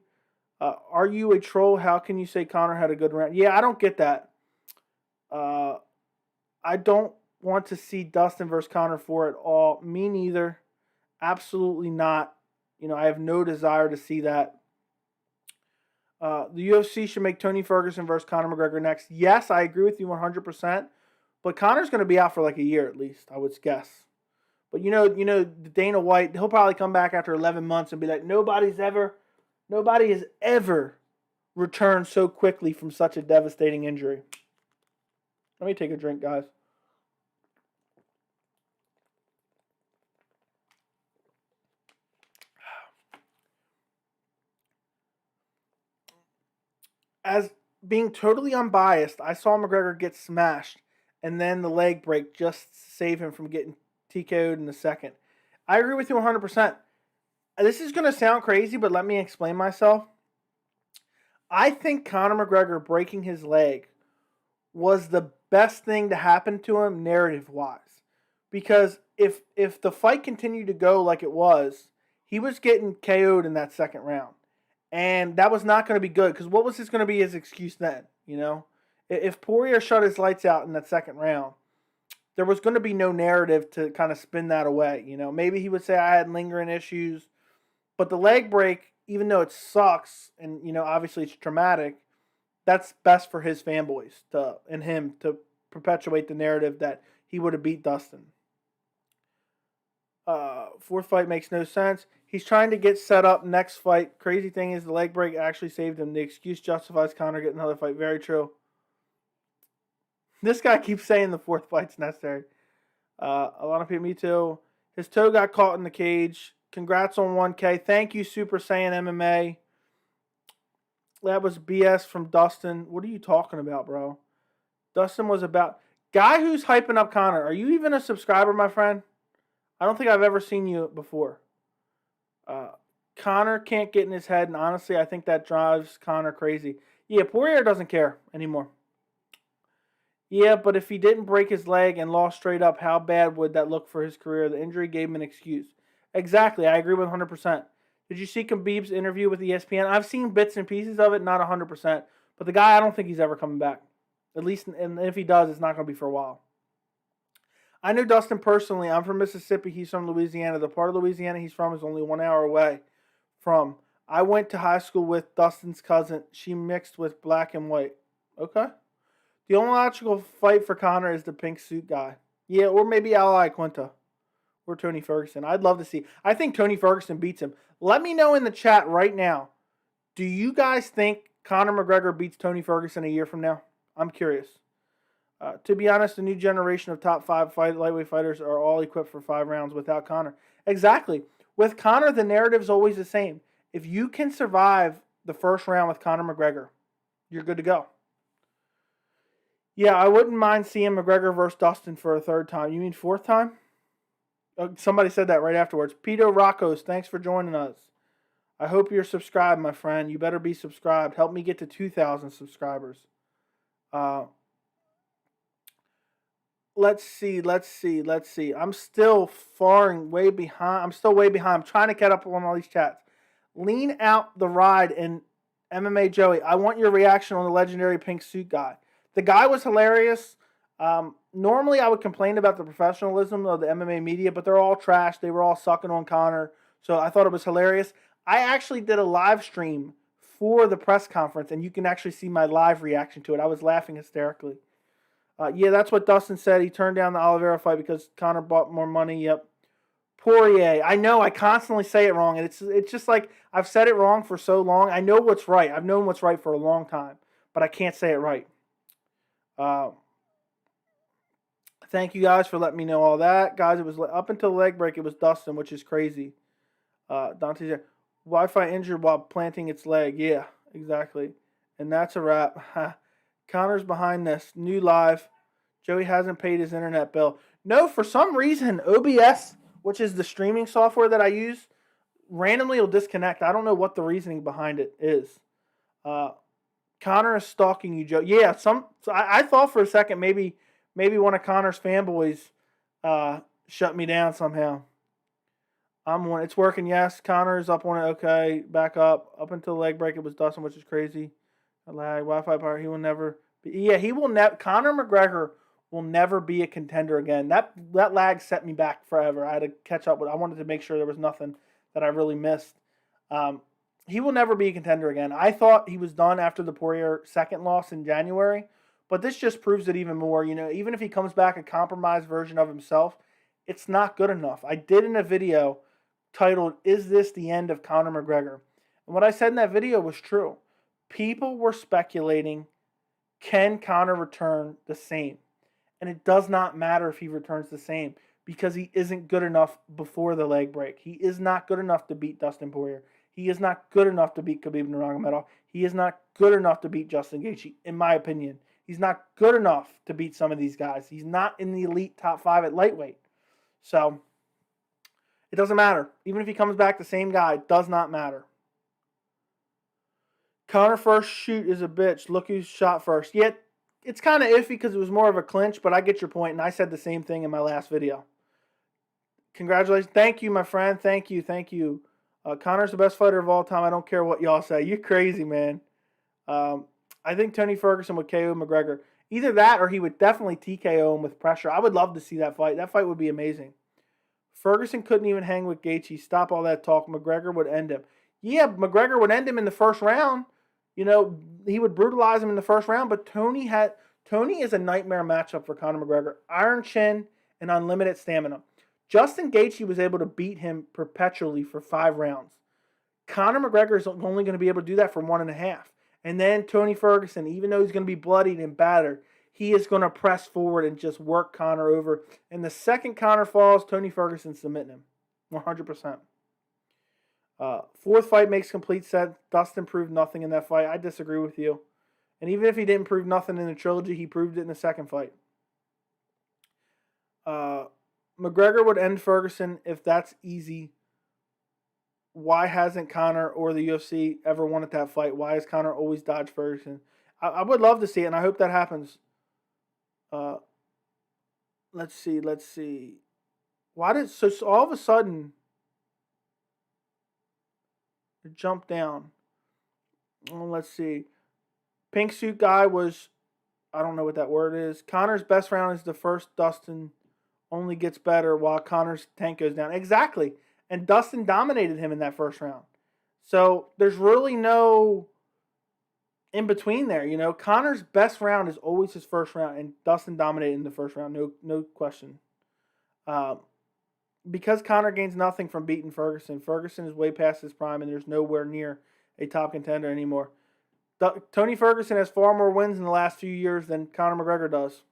Are you a troll? How can you say Conor had a good round? Yeah, I don't get that. I don't want to see Dustin versus Conor 4 at all. Me neither. Absolutely not. I have no desire to see that. The UFC should make Tony Ferguson versus Conor McGregor next. Yes, I agree with you 100%. But Conor's going to be out for like a year at least, I would guess. But Dana White, he'll probably come back after 11 months and be like, nobody has ever returned so quickly from such a devastating injury. Let me take a drink, guys. As being totally unbiased, I saw McGregor get smashed and then the leg break just to save him from getting TKO'd in the second. I agree with you 100%. This is going to sound crazy, but let me explain myself. I think Conor McGregor breaking his leg was the best thing to happen to him narrative-wise. Because if the fight continued to go like it was, he was getting KO'd in that second round. And that was not going to be good, because what was going to be his excuse then? If Poirier shut his lights out in that second round, there was going to be no narrative to kind of spin that away. Maybe he would say I had lingering issues, but the leg break, even though it sucks and obviously it's traumatic, that's best for his fanboys and him to perpetuate the narrative that he would have beat Dustin. Fourth fight makes no sense. He's trying to get set up next fight. Crazy thing is the leg break actually saved him. The excuse justifies Conor getting another fight. Very true. This guy keeps saying the fourth fight's necessary. A lot of people, me too. His toe got caught in the cage. Congrats on 1K. Thank you, Super Saiyan MMA. That was BS from Dustin. What are you talking about, bro? Dustin was about... Guy who's hyping up Conor. Are you even a subscriber, my friend? I don't think I've ever seen you before. Conor can't get in his head, and honestly, I think that drives Conor crazy. Yeah, Poirier doesn't care anymore. Yeah, but if he didn't break his leg and lost straight up, how bad would that look for his career? The injury gave him an excuse. Exactly, I agree with 100%. Did you see Khabib's interview with ESPN? I've seen bits and pieces of it, not 100%. But the guy, I don't think he's ever coming back. At least, and if he does, it's not going to be for a while. I know Dustin personally. I'm from Mississippi. He's from Louisiana. The part of Louisiana he's from is only 1 hour away from. I went to high school with Dustin's cousin. She mixed with black and white. Okay. The only logical fight for Conor is the pink suit guy. Yeah, or maybe Ally Quinta. Or Tony Ferguson. I'd love to see. I think Tony Ferguson beats him. Let me know in the chat right now. Do you guys think Conor McGregor beats Tony Ferguson a year from now? I'm curious. To be honest, the new generation of top 5 lightweight fighters are all equipped for 5 rounds without Conor. Exactly. With Conor, the narrative's always the same. If you can survive the first round with Conor McGregor, you're good to go. Yeah, I wouldn't mind seeing McGregor versus Dustin for a third time. You mean fourth time? Somebody said that right afterwards. Pito Rockos, thanks for joining us. I hope you're subscribed, my friend. You better be subscribed. Help me get to 2,000 subscribers. Let's see. I'm still way behind. I'm trying to catch up on all these chats. Lean out the ride in MMA Joey. I want your reaction on the legendary pink suit guy. The guy was hilarious. Normally, I would complain about the professionalism of the MMA media, but they're all trash. They were all sucking on Conor. So I thought it was hilarious. I actually did a live stream for the press conference, and you can actually see my live reaction to it. I was laughing hysterically. Yeah, that's what Dustin said. He turned down the Oliveira fight because Conor bought more money. Yep. Poirier. I know I constantly say it wrong, and it's just like I've said it wrong for so long. I know what's right. I've known what's right for a long time, but I can't say it right. Thank you guys for letting me know all that. Guys, it was up until the leg break, it was Dustin, which is crazy. Dante's there. Wi-Fi injured while planting its leg. Yeah, exactly. And that's a wrap. Conor's behind this. New live. Joey hasn't paid his internet bill. No, for some reason, OBS, which is the streaming software that I use, randomly will disconnect. I don't know what the reasoning behind it is. Conor is stalking you, Joe. Yeah, I thought for a second maybe one of Conor's fanboys shut me down somehow. I'm one. It's working, yes. Conor is up on it. Okay, back up. Up until the leg break, it was Dustin, which is crazy. Lag, Wi-Fi power. He will never be. Yeah, he will never. Conor McGregor will never be a contender again. That lag set me back forever. I had to catch up with. I wanted to make sure there was nothing that I really missed. He will never be a contender again. I thought he was done after the Poirier second loss in January, but this just proves it even more. You know, even if he comes back a compromised version of himself, it's not good enough. I did in a video titled, "Is this the end of Conor McGregor?" And what I said in that video was true. People were speculating, can Conor return the same? And it does not matter if he returns the same because he isn't good enough before the leg break. He is not good enough to beat Dustin Poirier. He is not good enough to beat Khabib Nurmagomedov. He is not good enough to beat Justin Gaethje, in my opinion. He's not good enough to beat some of these guys. He's not in the elite top 5 at lightweight. So it doesn't matter. Even if he comes back the same guy, it does not matter. Conor first shoot is a bitch. Look who shot first. Yet it's kind of iffy because it was more of a clinch, but I get your point, and I said the same thing in my last video. Congratulations. Thank you, my friend. Thank you. Conor's the best fighter of all time. I don't care what y'all say. You're crazy, man. I think Tony Ferguson would KO McGregor. Either that or he would definitely TKO him with pressure. I would love to see that fight. That fight would be amazing. Ferguson couldn't even hang with Gaethje. Stop all that talk. McGregor would end him. Yeah, McGregor would end him in the first round. You know, he would brutalize him in the first round, but Tony is a nightmare matchup for Conor McGregor. Iron chin and unlimited stamina. Justin Gaethje was able to beat him perpetually for 5 rounds. Conor McGregor is only going to be able to do that for 1.5. And then Tony Ferguson, even though he's going to be bloodied and battered, he is going to press forward and just work Conor over. And the second Conor falls, Tony Ferguson's submitting him. 100%. Fourth fight makes complete sense. Dustin proved nothing in that fight. I disagree with you. And even if he didn't prove nothing in the trilogy, he proved it in the second fight. McGregor would end Ferguson if that's easy. Why hasn't Conor or the UFC ever wanted that fight? Why has Conor always dodged Ferguson? I would love to see it, and I hope that happens. Let's see. So all of a sudden it jumped down. Oh, let's see. Pink suit guy was, I don't know what that word is. Conor's best round is the first. Dustin only gets better while Conor's tank goes down. Exactly. And Dustin dominated him in that first round. So there's really no in between there. You know, Conor's best round is always his first round, and Dustin dominated in the first round. No question. Because Conor gains nothing from beating Ferguson. Ferguson is way past his prime, and there's nowhere near a top contender anymore. Tony Ferguson has far more wins in the last few years than Conor McGregor does.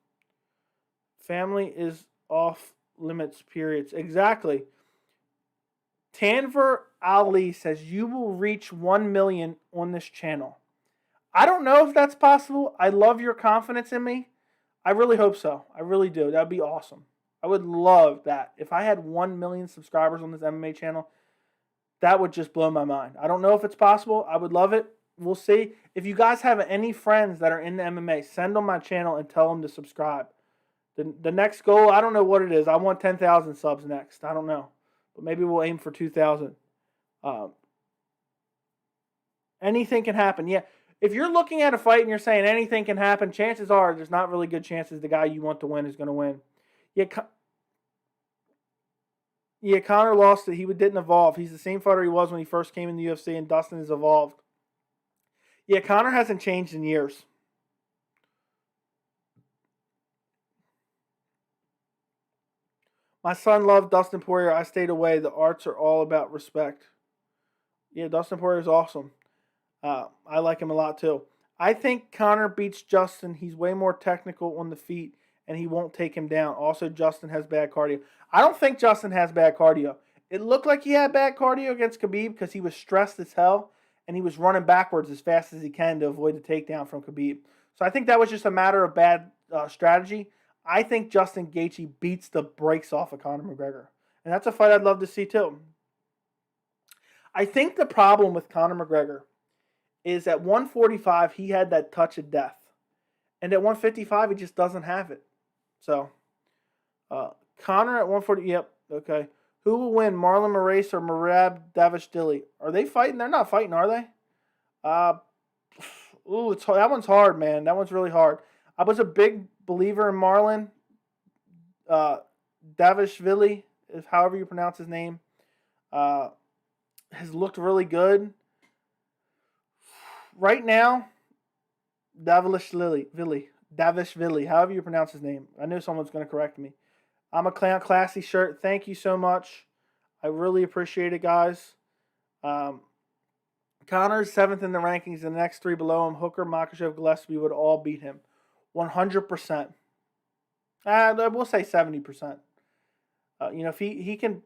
Family is off limits, periods. Exactly. Tanver Ali says, you will reach 1 million on this channel. I don't know if that's possible. I love your confidence in me. I really hope so. I really do. That would be awesome. I would love that. If I had 1 million subscribers on this MMA channel, that would just blow my mind. I don't know if it's possible. I would love it. We'll see. If you guys have any friends that are in the MMA, send them my channel and tell them to subscribe. The next goal, I don't know what it is. I want 10,000 subs next. I don't know. But maybe we'll aim for 2,000. Anything can happen. Yeah. If you're looking at a fight and you're saying anything can happen, chances are there's not really good chances the guy you want to win is going to win. Yeah, Conor lost it. He didn't evolve. He's the same fighter he was when he first came in the UFC, and Dustin has evolved. Yeah, Conor hasn't changed in years. My son loved Dustin Poirier. I stayed away. The arts are all about respect. Yeah, Dustin Poirier is awesome. I like him a lot too. I think Conor beats Justin. He's way more technical on the feet, and he won't take him down. Also, Justin has bad cardio. I don't think Justin has bad cardio. It looked like he had bad cardio against Khabib because he was stressed as hell, and he was running backwards as fast as he can to avoid the takedown from Khabib. So I think that was just a matter of bad strategy. I think Justin Gaethje beats the brakes off of Conor McGregor. And that's a fight I'd love to see too. I think the problem with Conor McGregor is at 145, he had that touch of death. And at 155, he just doesn't have it. So, Conor at 140, yep, okay. Who will win, Marlon Moraes or Merab Dvalishvili? Are they fighting? They're not fighting, are they? That one's hard, man. That one's really hard. I was a big believer in Marlon Dvalishvili, is however you pronounce his name. Has looked really good. Right now, Dvalishvili, however you pronounce his name. I know someone's going to correct me. I'm a clown, classy shirt. Thank you so much. I really appreciate it, guys. Conor's 7th in the rankings. The next 3 below him, Hooker, Makhachev, Gillespie would all beat him. 100%. I will say 70%. If he can...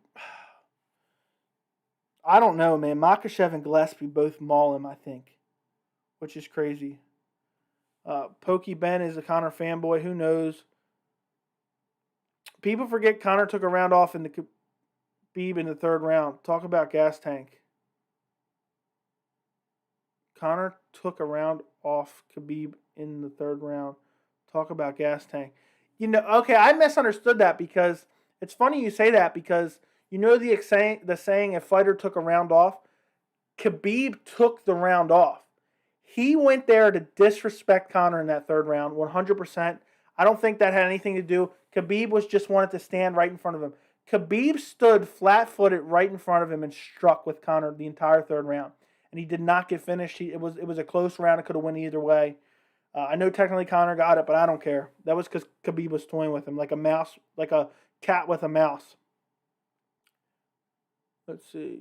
I don't know, man. Makhachev and Gillespie both maul him, I think. Which is crazy. Pokey Ben is a Conor fanboy. Who knows? People forget Conor took a round off in the Khabib in the 3rd round. Talk about gas tank. Conor took a round off Khabib in the 3rd round. Talk about gas tank. Okay, I misunderstood that because it's funny you say that because the saying a fighter took a round off. Khabib took the round off. He went there to disrespect Conor in that 3rd round, 100%. I don't think that had anything to do. Khabib just wanted to stand right in front of him. Khabib stood flat-footed right in front of him and struck with Conor the entire 3rd round. And he did not get finished. It was a close round. It could have went either way. I know technically Conor got it, but I don't care. That was because Khabib was toying with him like a mouse, like a cat with a mouse. Let's see.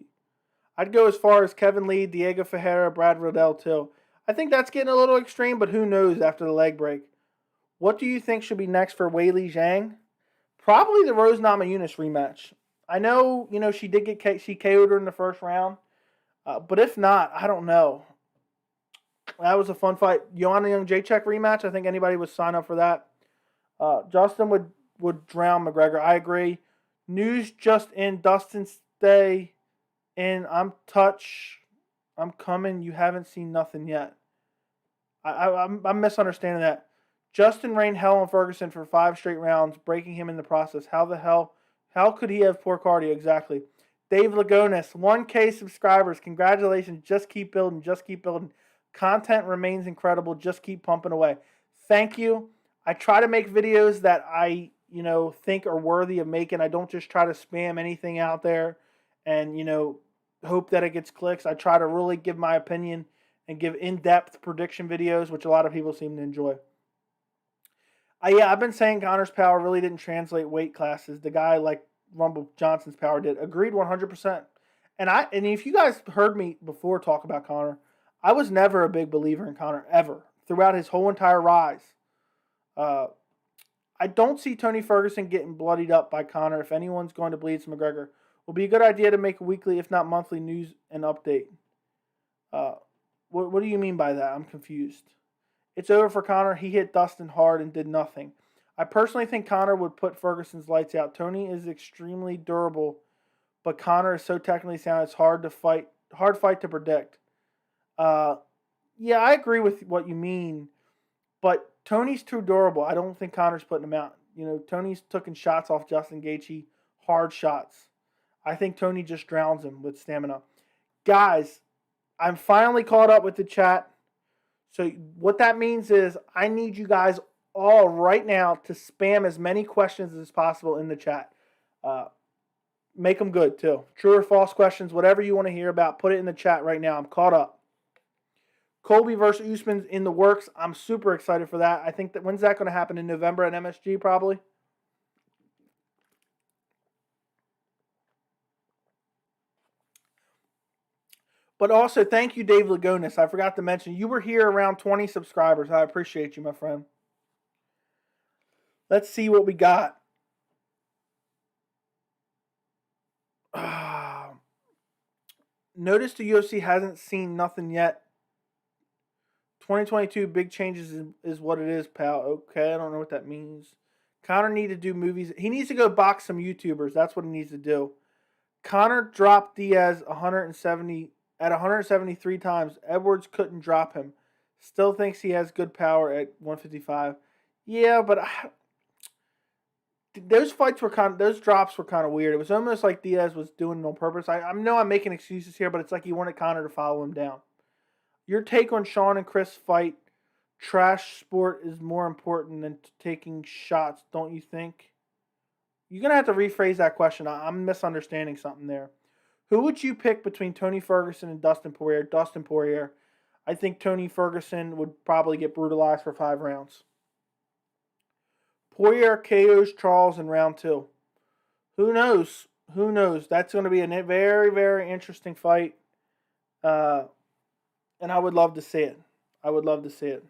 I'd go as far as Kevin Lee, Diego Ferreira, Brad Riddell too. I think that's getting a little extreme, but who knows after the leg break. What do you think should be next for Weili Zhang? Probably the Rose Namajunas rematch. I know, she did she KO'd her in the 1st round. But if not, I don't know. That was a fun fight. Yana Young Jacek rematch. I think anybody would sign up for that. Justin would drown McGregor. I agree. News just in. Dustin stay in. I'm coming. You haven't seen nothing yet. I'm misunderstanding that. Justin reigned hell on Ferguson for 5 straight rounds, breaking him in the process. How could he have poor cardio? Exactly. Dave Lagonis, 1K subscribers. Congratulations. Just keep building. Just keep building. Content remains incredible. Just keep pumping away. Thank you. I try to make videos that I, think are worthy of making. I don't just try to spam anything out there and, hope that it gets clicks. I try to really give my opinion and give in-depth prediction videos, which a lot of people seem to enjoy. I've been saying Conor's power really didn't translate weight classes. The guy like Rumble Johnson's power did. Agreed 100%. And if you guys heard me before talk about Conor, I was never a big believer in Conor ever throughout his whole entire rise. I don't see Tony Ferguson getting bloodied up by Conor. If anyone's going to bleed, it's McGregor. Will be a good idea to make a weekly, if not monthly, news and update. What do you mean by that? I'm confused. It's over for Conor. He hit Dustin hard and did nothing. I personally think Conor would put Ferguson's lights out. Tony is extremely durable, but Conor is so technically sound. It's hard fight to predict. I agree with what you mean, but Tony's too durable. I don't think Conor's putting him out. Tony's taking shots off Justin Gaethje, hard shots. I think Tony just drowns him with stamina. Guys, I'm finally caught up with the chat. So what that means is I need you guys all right now to spam as many questions as possible in the chat. Make them good too. True or false questions, whatever you want to hear about, put it in the chat right now. I'm caught up. Colby versus Usman's in the works. I'm super excited for that. I think that when's that going to happen? In November at MSG probably? But also, thank you, Dave Lagonis. I forgot to mention, you were here around 20 subscribers. I appreciate you, my friend. Let's see what we got. Notice the UFC hasn't seen nothing yet. 2022 big changes is what it is, pal. Okay, I don't know what that means. Conor needs to do movies. He needs to go box some YouTubers. That's what he needs to do. Conor dropped Diaz 173 times. Edwards couldn't drop him. Still thinks he has good power at 155. Yeah, but those drops were kind of weird. It was almost like Diaz was doing it on purpose. I know I'm making excuses here, but it's like he wanted Conor to follow him down. Your take on Sean and Kris fight? Trash sport is more important than taking shots, don't you think? You're going to have to rephrase that question. I'm misunderstanding something there. Who would you pick between Tony Ferguson and Dustin Poirier? Dustin Poirier. I think Tony Ferguson would probably get brutalized for 5 rounds. Poirier KOs Charles in round 2. Who knows? Who knows? That's going to be a very, very interesting fight. And I would love to see it. I would love to see it.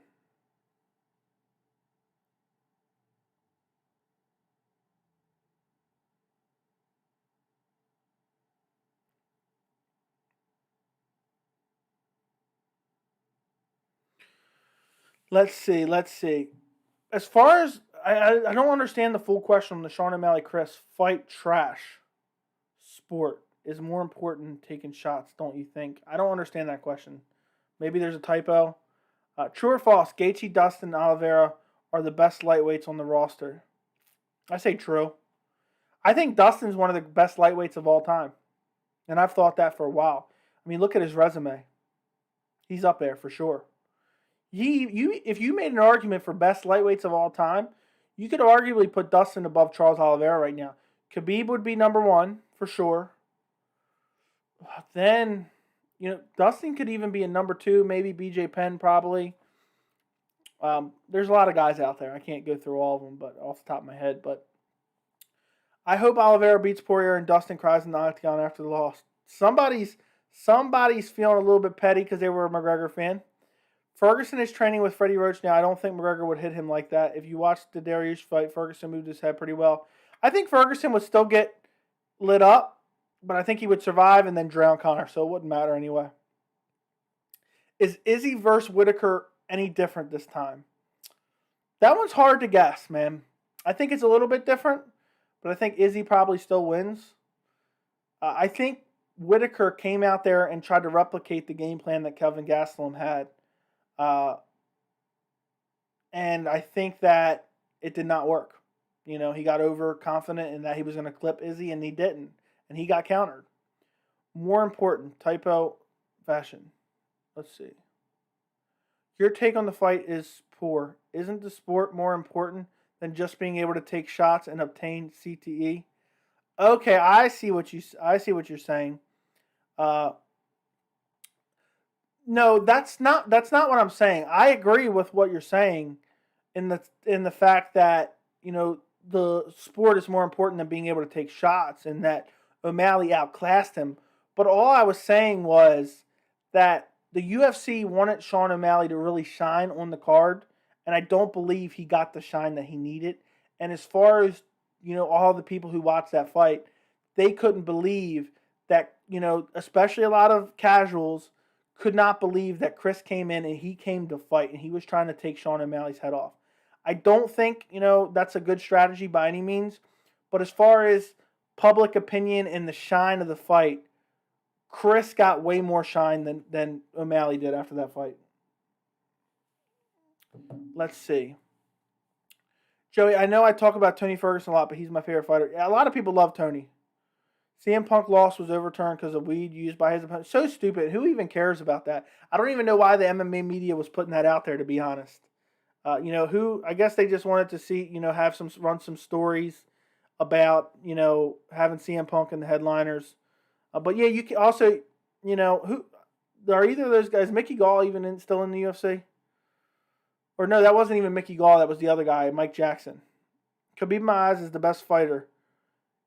Let's see. As far as I don't understand the full question on the Sean O'Malley Kris fight. Trash sport is more important than taking shots, don't you think? I don't understand that question. Maybe there's a typo. True or false? Gaethje, Dustin, and Oliveira are the best lightweights on the roster. I say true. I think Dustin's one of the best lightweights of all time, and I've thought that for a while. I mean, look at his resume. He's up there for sure. If you made an argument for best lightweights of all time, you could arguably put Dustin above Charles Oliveira right now. Khabib would be number 1 for sure. Then, Dustin could even be a number 2, maybe BJ Penn probably. There's a lot of guys out there. I can't go through all of them, but off the top of my head. But I hope Oliveira beats Poirier and Dustin cries in the octagon after the loss. Somebody's feeling a little bit petty because they were a McGregor fan. Ferguson is training with Freddie Roach now. I don't think McGregor would hit him like that. If you watched the Dariush fight, Ferguson moved his head pretty well. I think Ferguson would still get lit up, but I think he would survive and then drown Conor, so it wouldn't matter anyway. Is Izzy versus Whitaker any different this time? That one's hard to guess, man. I think it's a little bit different, but I think Izzy probably still wins. I think Whitaker came out there and tried to replicate the game plan that Kelvin Gastelum had. And I think that it did not work. He got overconfident in that he was going to clip Izzy, and he didn't. And he got countered. More important, typo fashion. Let's see. Your take on the fight is poor. Isn't the sport more important than just being able to take shots and obtain CTE? Okay, I see what you're saying. No, that's not what I'm saying. I agree with what you're saying in the fact that, the sport is more important than being able to take shots and that O'Malley outclassed him. But all I was saying was that the UFC wanted Sean O'Malley to really shine on the card, and I don't believe he got the shine that he needed. And as far as, all the people who watched that fight, they couldn't believe that, especially a lot of casuals could not believe that Kris came in and he came to fight and he was trying to take Sean O'Malley's head off. I don't think, that's a good strategy by any means. But as far as public opinion and the shine of the fight, Kris got way more shine than O'Malley did after that fight. Let's see. Joey, I know I talk about Tony Ferguson a lot, but he's my favorite fighter. Yeah, a lot of people love Tony. CM Punk loss was overturned because of weed used by his opponent. So stupid. Who even cares about that? I don't even know why the MMA media was putting that out there, to be honest. I guess they just wanted to see, run some stories about, having CM Punk in the headliners. But yeah, you can also, who are either of those guys, Mickey Gall still in the UFC? Or no, that wasn't even Mickey Gall. That was the other guy, Mike Jackson. Khabib Maaz is the best fighter.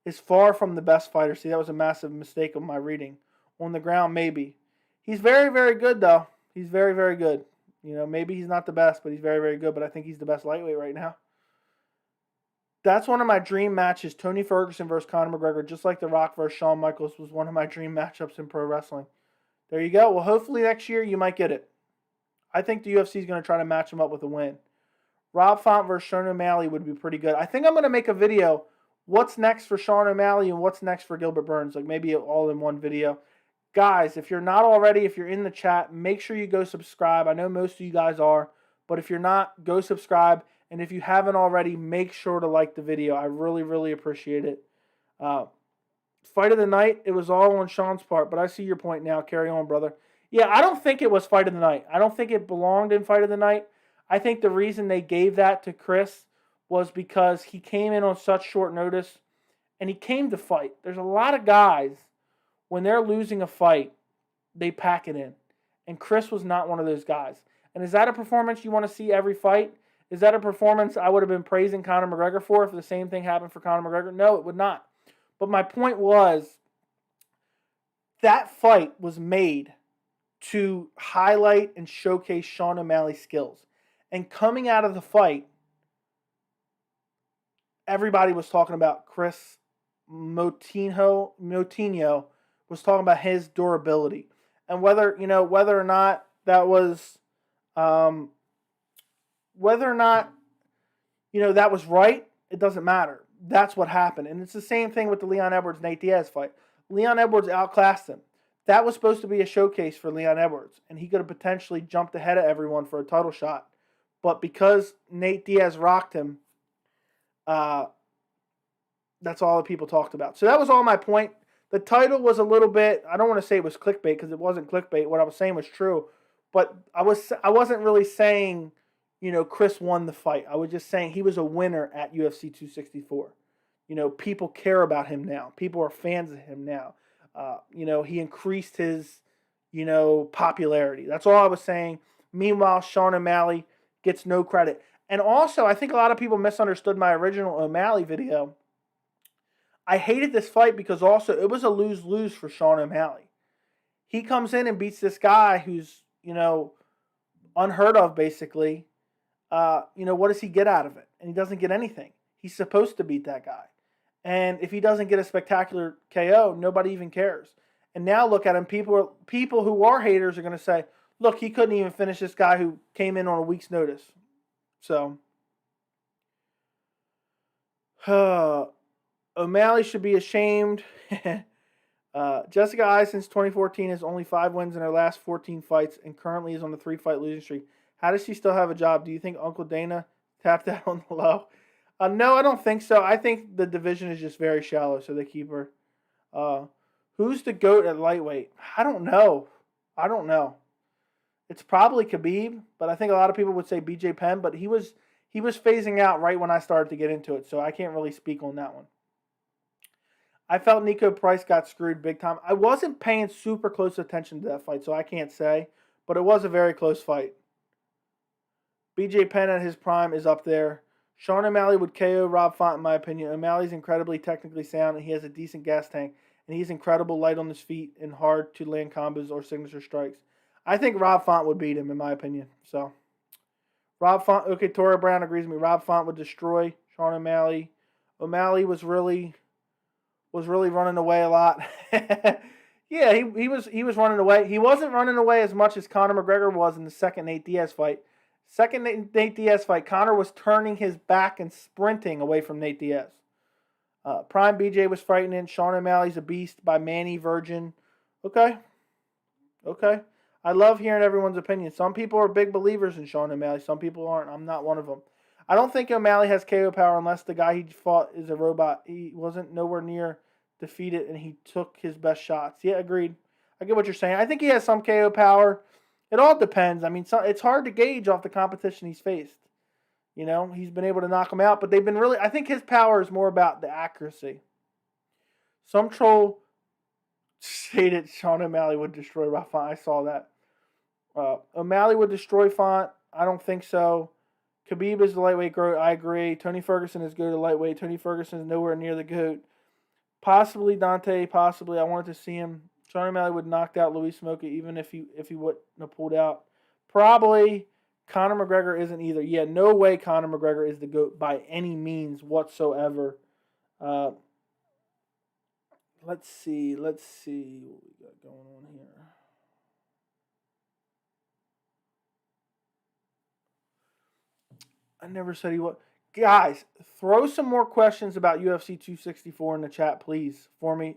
Is far from the best fighter. See, that was a massive mistake of my reading. On the ground, maybe. He's very, very good, though. He's very, very good. Maybe he's not the best, but he's very, very good. But I think he's the best lightweight right now. That's one of my dream matches. Tony Ferguson versus Conor McGregor, just like The Rock versus Shawn Michaels was one of my dream matchups in pro wrestling. There you go. Well, hopefully next year you might get it. I think the UFC is going to try to match him up with a win. Rob Font versus Sean O'Malley would be pretty good. I think I'm going to make a video. What's next for Sean O'Malley and what's next for Gilbert Burns? Like maybe all in one video. Guys, if you're not already, if you're in the chat, make sure you go subscribe. I know most of you guys are, but if you're not, go subscribe. And if you haven't already, make sure to like the video. I really, really appreciate it. Fight of the night, it was all on Sean's part, but I see your point now. Carry on, brother. Yeah, I don't think it was Fight of the Night. I don't think it belonged in Fight of the Night. I think the reason they gave that to Kris was because he came in on such short notice, and he came to fight. There's a lot of guys, when they're losing a fight, they pack it in. And Kris was not one of those guys. And is that a performance you want to see every fight? Is that a performance I would have been praising Conor McGregor for if the same thing happened for Conor McGregor? No, it would not. But my point was, that fight was made to highlight and showcase Sean O'Malley's skills. And coming out of the fight, everybody was talking about Kris. Moutinho was talking about his durability. And whether or not that was that was right, it doesn't matter. That's what happened. And it's the same thing with the Leon Edwards-Nate Diaz fight. Leon Edwards outclassed him. That was supposed to be a showcase for Leon Edwards, and he could have potentially jumped ahead of everyone for a title shot. But because Nate Diaz rocked him, that's all the people talked about. So that was all my point. The title was a little bit, I don't want to say it was clickbait because it wasn't clickbait. What I was saying was true. But I wasn't really saying, Kris won the fight. I was just saying he was a winner at UFC 264. People care about him now. People are fans of him now. He increased his, popularity. That's all I was saying. Meanwhile, Sean O'Malley gets no credit. And also, I think a lot of people misunderstood my original O'Malley video. I hated this fight because also it was a lose-lose for Sean O'Malley. He comes in and beats this guy who's, unheard of, basically. What does he get out of it? And he doesn't get anything. He's supposed to beat that guy. And if he doesn't get a spectacular KO, nobody even cares. And now look at him. People who are haters are going to say, look, he couldn't even finish this guy who came in on a week's notice. So, O'Malley should be ashamed. Jessica Eye, since 2014, has only 5 wins in her last 14 fights and currently is on a 3-fight losing streak. How does she still have a job? Do you think Uncle Dana tapped out on the low? No, I don't think so. I think the division is just very shallow, so they keep her. Who's the GOAT at lightweight? I don't know. It's probably Khabib, but I think a lot of people would say BJ Penn, but he was phasing out right when I started to get into it, so I can't really speak on that one. I felt Niko Price got screwed big time. I wasn't paying super close attention to that fight, so I can't say, but it was a very close fight. BJ Penn at his prime is up there. Sean O'Malley would KO Rob Font, in my opinion. O'Malley's incredibly technically sound, and he has a decent gas tank, and he's incredible light on his feet and hard to land combos or signature strikes. I think Rob Font would beat him, in my opinion. So, Rob Font, okay, Tora Brown agrees with me. Rob Font would destroy Sean O'Malley. O'Malley was really running away a lot. Yeah, he was running away. He wasn't running away as much as Conor McGregor was in the second Nate Diaz fight. Second Nate Diaz fight, Conor was turning his back and sprinting away from Nate Diaz. Prime BJ was frightening. Sean O'Malley's a beast by Manny Virgin. Okay. I love hearing everyone's opinion. Some people are big believers in Sean O'Malley. Some people aren't. I'm not one of them. I don't think O'Malley has KO power unless the guy he fought is a robot. He wasn't nowhere near defeated, and he took his best shots. Yeah, agreed. I get what you're saying. I think he has some KO power. It all depends. I mean, it's hard to gauge off the competition he's faced. You know, he's been able to knock him out, but they've been really, I think his power is more about the accuracy. Some troll stated Sean O'Malley would destroy Rob Font. I saw that. O'Malley would destroy Font. I don't think so. Khabib is the lightweight GOAT. I agree. Tony Ferguson is GOAT to lightweight. Tony Ferguson is nowhere near the GOAT. Possibly Dante. Possibly. I wanted to see him. Sean O'Malley would knock out Luis Smokey even if he wouldn't have pulled out. Probably Conor McGregor isn't either. Yeah, no way Conor McGregor is the GOAT by any means whatsoever. Let's see what we got going on here. I never said he was. Guys, throw some more questions about UFC 264 in the chat, please, for me.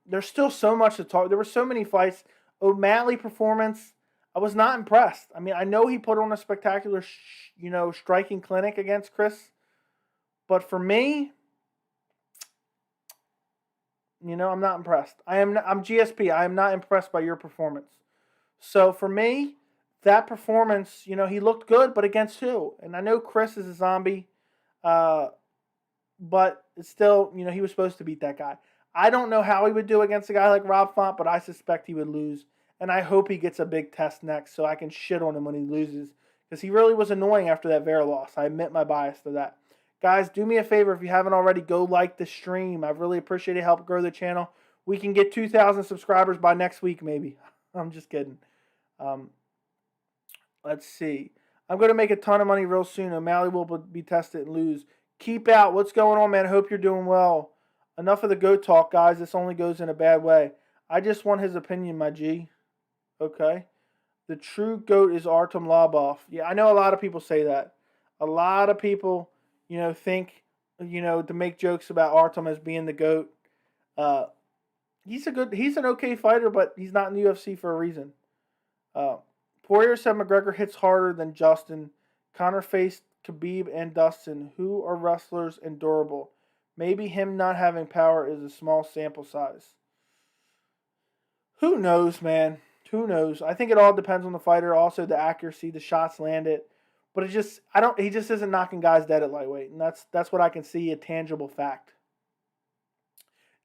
There's still so much to talk. There were so many fights. O'Malley performance, I was not impressed. I mean, I know he put on a spectacular, striking clinic against Kris. But for me, I'm not impressed. I'm GSP. I am not impressed by your performance. So for me, that performance, he looked good, but against who? And I know Kris is a zombie, but it's still, he was supposed to beat that guy. I don't know how he would do against a guy like Rob Font, but I suspect he would lose. And I hope he gets a big test next so I can shit on him when he loses. Because he really was annoying after that Vera loss. I admit my bias to that. Guys, do me a favor if you haven't already, go like the stream. I really appreciate it. Help grow the channel. We can get 2,000 subscribers by next week, maybe. I'm just kidding. Let's see. I'm going to make a ton of money real soon. O'Malley will be tested and lose. Keep out. What's going on, man? Hope you're doing well. Enough of the GOAT talk, guys. This only goes in a bad way. I just want his opinion, my G. Okay. The true GOAT is Artem Lobov. Yeah, I know a lot of people say that. A lot of people, think, to make jokes about Artem as being the GOAT. He's an okay fighter, but he's not in the UFC for a reason. Poirier said McGregor hits harder than Justin. Conor faced Khabib and Dustin, who are wrestlers and durable. Maybe him not having power is a small sample size. Who knows, man? Who knows? I think it all depends on the fighter. Also, the accuracy, the shots landed. But he just isn't knocking guys dead at lightweight. And that's what I can see, a tangible fact.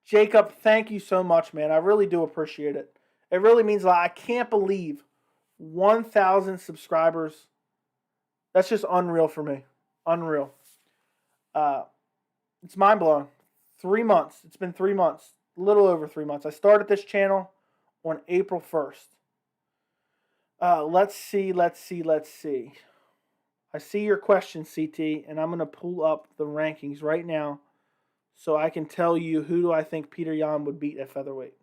Jacob, thank you so much, man. I really do appreciate it. It really means a lot. I can't believe 1,000 subscribers. That's just unreal for me. Unreal. It's mind-blowing. 3 months. It's been 3 months. A little over 3 months. I started this channel on April 1st. Let's see. I see your question, CT, and I'm going to pull up the rankings right now so I can tell you who do I think Peter Yan would beat at featherweight.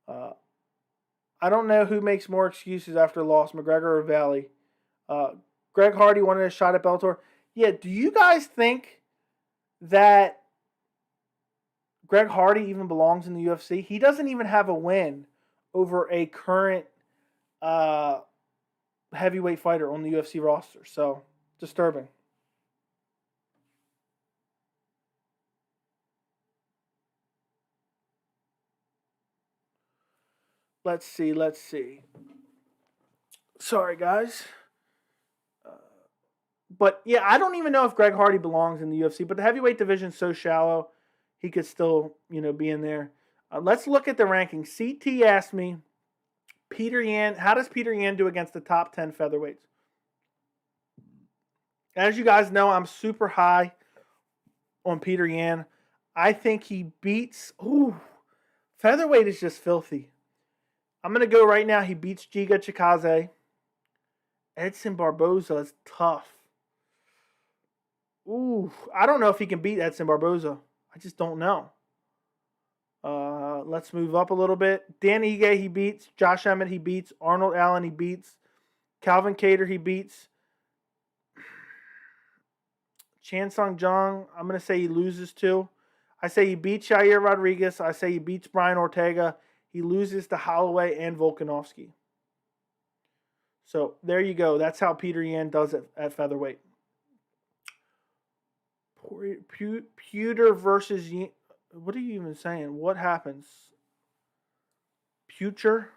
I don't know who makes more excuses after a loss, McGregor or Valley. Greg Hardy wanted a shot at Bellator. Yeah, do you guys think that Greg Hardy even belongs in the UFC? He doesn't even have a win over a current heavyweight fighter on the UFC roster. So, disturbing. Let's see. Sorry, guys. But, yeah, I don't even know if Greg Hardy belongs in the UFC. But the heavyweight division's so shallow, he could still, be in there. Let's look at the rankings. CT asked me, Peter Yan, how does Peter Yan do against the top 10 featherweights? As you guys know, I'm super high on Peter Yan. I think he beats... featherweight is just filthy. I'm going to go right now. He beats Giga Chikadze. Edson Barboza is tough. I don't know if he can beat Edson Barboza. I just don't know. Let's move up a little bit. Dan Ige, he beats. Josh Emmett, he beats. Arnold Allen, he beats. Calvin Kattar, he beats. Chan Sung Jung, I'm going to say he loses to. I say he beats Jair Rodriguez. I say he beats Brian Ortega. He loses to Holloway and Volkanovski. So there you go. That's how Peter Yan does it at featherweight. Pewter versus what are you even saying? What happens? Pewter?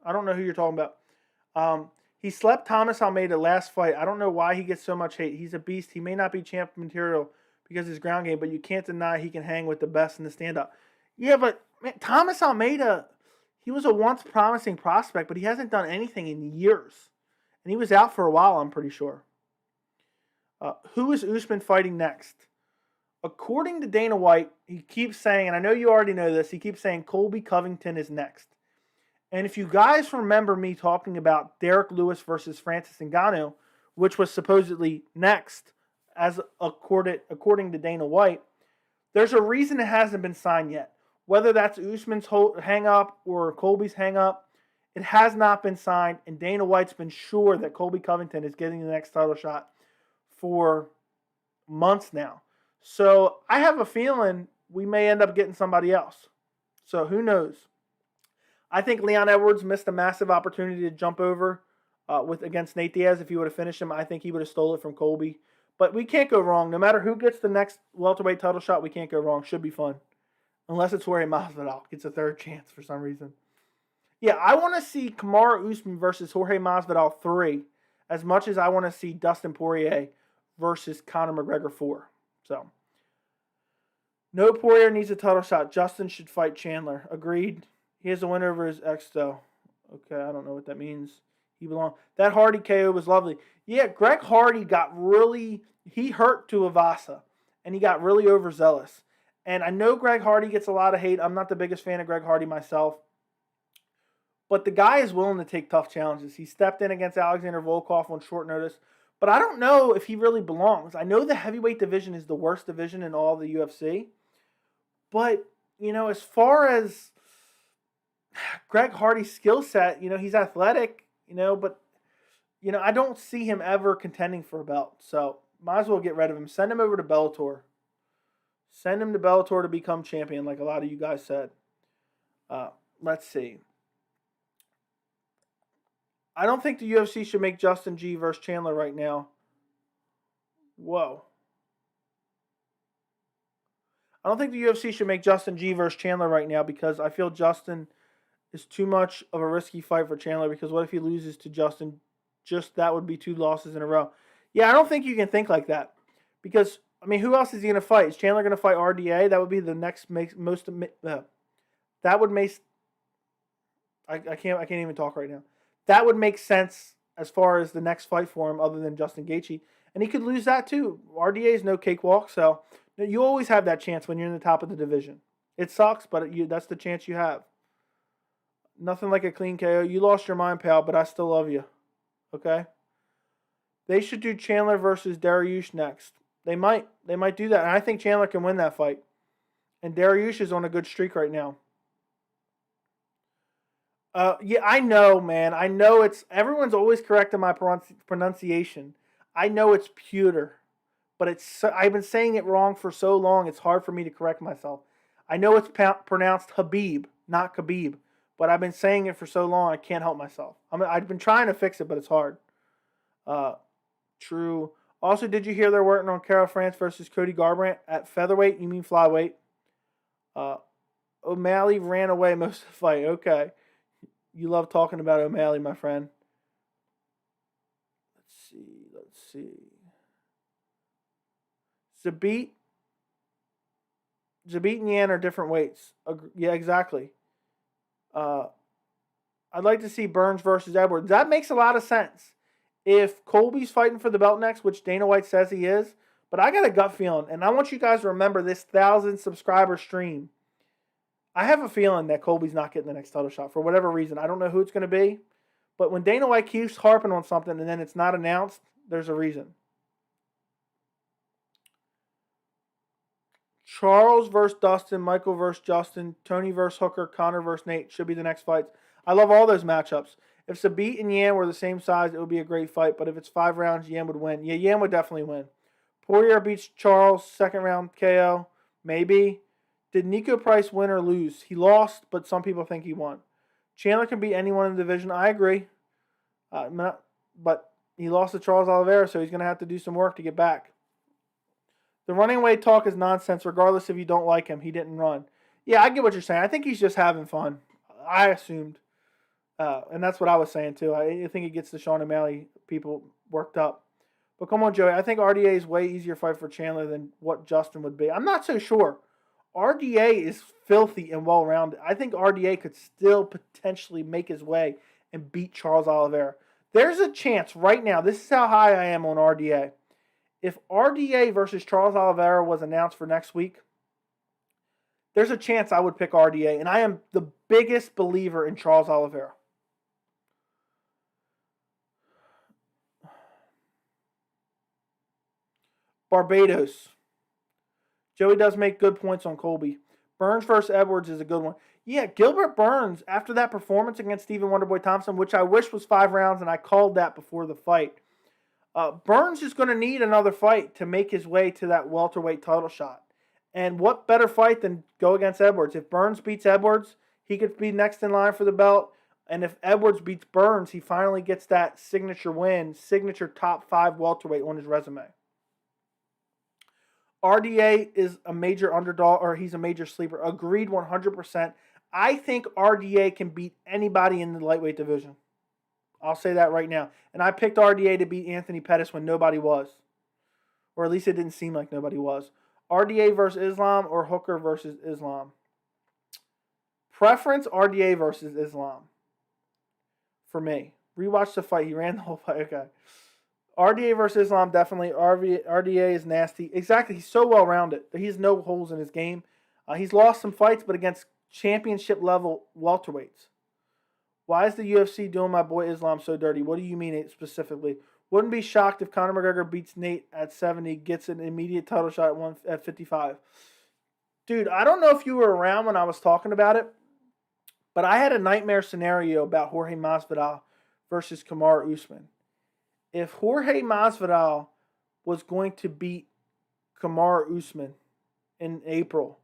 I don't know who you're talking about. He slept Thomas Almeida last fight. I don't know why he gets so much hate. He's a beast. He may not be champ material because of his ground game, but you can't deny he can hang with the best in the stand-up. Yeah, but man, Thomas Almeida, he was a once promising prospect, but he hasn't done anything in years. And he was out for a while, I'm pretty sure. Who is Usman fighting next? According to Dana White, he keeps saying, and I know you already know this, he keeps saying Colby Covington is next. And if you guys remember me talking about Derek Lewis versus Francis Ngannou, which was supposedly next, as according to Dana White, there's a reason it hasn't been signed yet. Whether that's Usman's hang-up or Colby's hang-up, it has not been signed, and Dana White's been sure that Colby Covington is getting the next title shot for months now. So I have a feeling we may end up getting somebody else. So who knows? I think Leon Edwards missed a massive opportunity to jump over against Nate Diaz. If he would have finished him, I think he would have stole it from Colby. But we can't go wrong. No matter who gets the next welterweight title shot, we can't go wrong. Should be fun. Unless it's Jorge Masvidal gets a third chance for some reason. Yeah, I want to see Kamaru Usman versus Jorge Masvidal 3 as much as I want to see Dustin Poirier versus Conor McGregor 4. So, no Poirier needs a title shot. Justin should fight Chandler. Agreed. He has a win over his ex, though. Okay, I don't know what that means. He belongs. That Hardy KO was lovely. Yeah, Greg Hardy he hurt Tuivasa, and he got really overzealous. And I know Greg Hardy gets a lot of hate. I'm not the biggest fan of Greg Hardy myself. But the guy is willing to take tough challenges. He stepped in against Alexander Volkov on short notice. But I don't know if he really belongs. I know the heavyweight division is the worst division in all the UFC. But, as far as Greg Hardy's skill set, he's athletic, but, I don't see him ever contending for a belt. So, might as well get rid of him. Send him over to Bellator. Send him to Bellator to become champion, like a lot of you guys said. Let's see. I don't think the UFC should make Justin G versus Chandler right now. Whoa. I don't think the UFC should make Justin G versus Chandler right now because I feel Justin is too much of a risky fight for Chandler because what if he loses to Justin? Just that would be 2 losses in a row. Yeah, I don't think you can think like that because, who else is he going to fight? Is Chandler going to fight RDA? That would be the next most. That would make. I can't even talk right now. That would make sense as far as the next fight for him other than Justin Gaethje. And he could lose that too. RDA is no cakewalk, so you always have that chance when you're in the top of the division. It sucks, but that's the chance you have. Nothing like a clean KO. You lost your mind, pal, but I still love you. Okay? They should do Chandler versus Dariush next. They might do that. And I think Chandler can win that fight. And Dariush is on a good streak right now. Yeah, I know, man. I know everyone's always correcting my pronunciation. I know it's pewter, but I've been saying it wrong for so long, it's hard for me to correct myself. I know it's pronounced Habib, not Khabib, but I've been saying it for so long, I can't help myself. I've been trying to fix it, but it's hard. True. Also, did you hear they're working on Carol France versus Cody Garbrandt at featherweight? You mean flyweight? O'Malley ran away most of the fight. Okay. You love talking about O'Malley, my friend. Let's see. Zabit and Yan are different weights. Yeah, exactly. I'd like to see Burns versus Edwards. That makes a lot of sense. If Colby's fighting for the belt next, which Dana White says he is, but I got a gut feeling, and I want you guys to remember this 1,000 subscriber stream. I have a feeling that Colby's not getting the next title shot for whatever reason. I don't know who it's going to be. But when Dana White keeps harping on something and then it's not announced, there's a reason. Charles versus Dustin, Michael versus Justin, Tony versus Hooker, Connor versus Nate should be the next fights. I love all those matchups. If Zabit and Yan were the same size, it would be a great fight. But if it's 5 rounds, Yan would win. Yeah, Yan would definitely win. Poirier beats Charles, 2nd round KO. Maybe. Did Niko Price win or lose? He lost, but some people think he won. Chandler can beat anyone in the division. I agree. But he lost to Charles Oliveira, so he's going to have to do some work to get back. The running away talk is nonsense, regardless if you don't like him. He didn't run. Yeah, I get what you're saying. I think he's just having fun. I assumed. And that's what I was saying, too. I think it gets the Sean O'Malley people worked up. But come on, Joey. I think RDA is way easier fight for Chandler than what Justin would be. I'm not so sure. RDA is filthy and well-rounded. I think RDA could still potentially make his way and beat Charles Oliveira. There's a chance right now. This is how high I am on RDA. If RDA versus Charles Oliveira was announced for next week, there's a chance I would pick RDA. And I am the biggest believer in Charles Oliveira. Barbados. Joey does make good points on Colby. Burns versus Edwards is a good one. Yeah, Gilbert Burns, after that performance against Stephen Wonderboy Thompson, which I wish was 5 rounds, and I called that before the fight. Burns is going to need another fight to make his way to that welterweight title shot. And what better fight than go against Edwards? If Burns beats Edwards, he could be next in line for the belt. And if Edwards beats Burns, he finally gets that signature win, signature top 5 welterweight on his resume. RDA is a major underdog, or he's a major sleeper. Agreed 100%. I think RDA can beat anybody in the lightweight division. I'll say that right now. And I picked RDA to beat Anthony Pettis when nobody was. Or at least it didn't seem like nobody was. RDA versus Islam or Hooker versus Islam? Preference, RDA versus Islam. For me. Rewatch the fight. He ran the whole fight. Okay. RDA versus Islam, definitely. RDA is nasty. Exactly. He's so well-rounded. He has no holes in his game. He's lost some fights, but against championship-level welterweights. Why is the UFC doing my boy Islam so dirty? What do you mean specifically? Wouldn't be shocked if Conor McGregor beats Nate at 70, gets an immediate title shot at 55. Dude, I don't know if you were around when I was talking about it, but I had a nightmare scenario about Jorge Masvidal versus Kamaru Usman. If Jorge Masvidal was going to beat Kamaru Usman in April,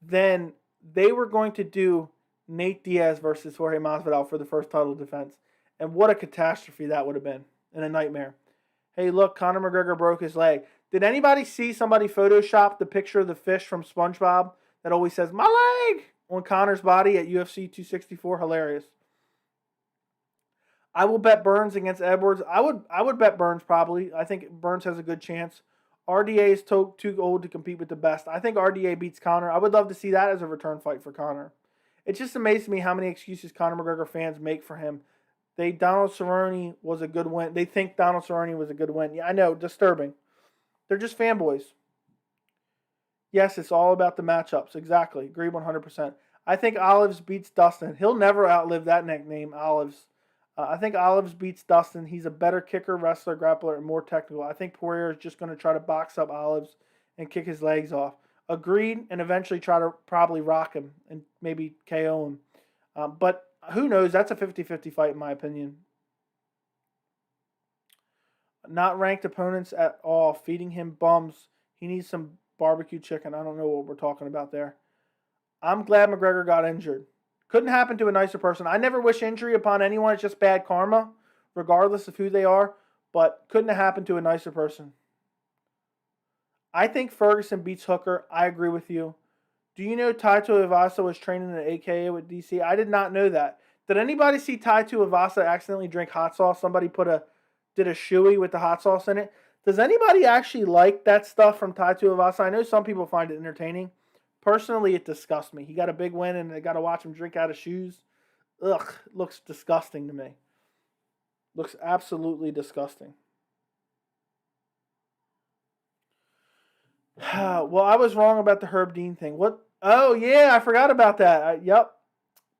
then they were going to do Nate Diaz versus Jorge Masvidal for the first title defense. And what a catastrophe that would have been, and a nightmare. Hey, look, Conor McGregor broke his leg. Did anybody see somebody Photoshop the picture of the fish from SpongeBob that always says, "my leg," on Conor's body at UFC 264? Hilarious. I will bet Burns against Edwards. I would bet Burns probably. I think Burns has a good chance. RDA is too old to compete with the best. I think RDA beats Conor. I would love to see that as a return fight for Conor. It just amazes me how many excuses Conor McGregor fans make for him. Donald Cerrone was a good win. They think Donald Cerrone was a good win. Yeah, I know, disturbing. They're just fanboys. Yes, it's all about the matchups. Exactly. Agree 100%. I think Olives beats Dustin. He'll never outlive that nickname, Olives. I think Olives beats Dustin. He's a better kicker, wrestler, grappler, and more technical. I think Poirier is just going to try to box up Olives and kick his legs off. Agreed, and eventually try to probably rock him and maybe KO him. But who knows? That's a 50-50 fight in my opinion. Not ranked opponents at all. Feeding him bums. He needs some barbecue chicken. I don't know what we're talking about there. I'm glad McGregor got injured. Couldn't happen to a nicer person. I never wish injury upon anyone. It's just bad karma, regardless of who they are. But couldn't have happened to a nicer person. I think Ferguson beats Hooker. I agree with you. Do you know Tai Tuivasa was training at AKA with DC? I did not know that. Did anybody see Tai Tuivasa accidentally drink hot sauce? Somebody did a shoey with the hot sauce in it. Does anybody actually like that stuff from Tai Tuivasa? I know some people find it entertaining. Personally, it disgusts me. He got a big win, and I got to watch him drink out of shoes. Ugh, looks disgusting to me. Looks absolutely disgusting. Well, I was wrong about the Herb Dean thing. What? Oh, yeah, I forgot about that. Yep.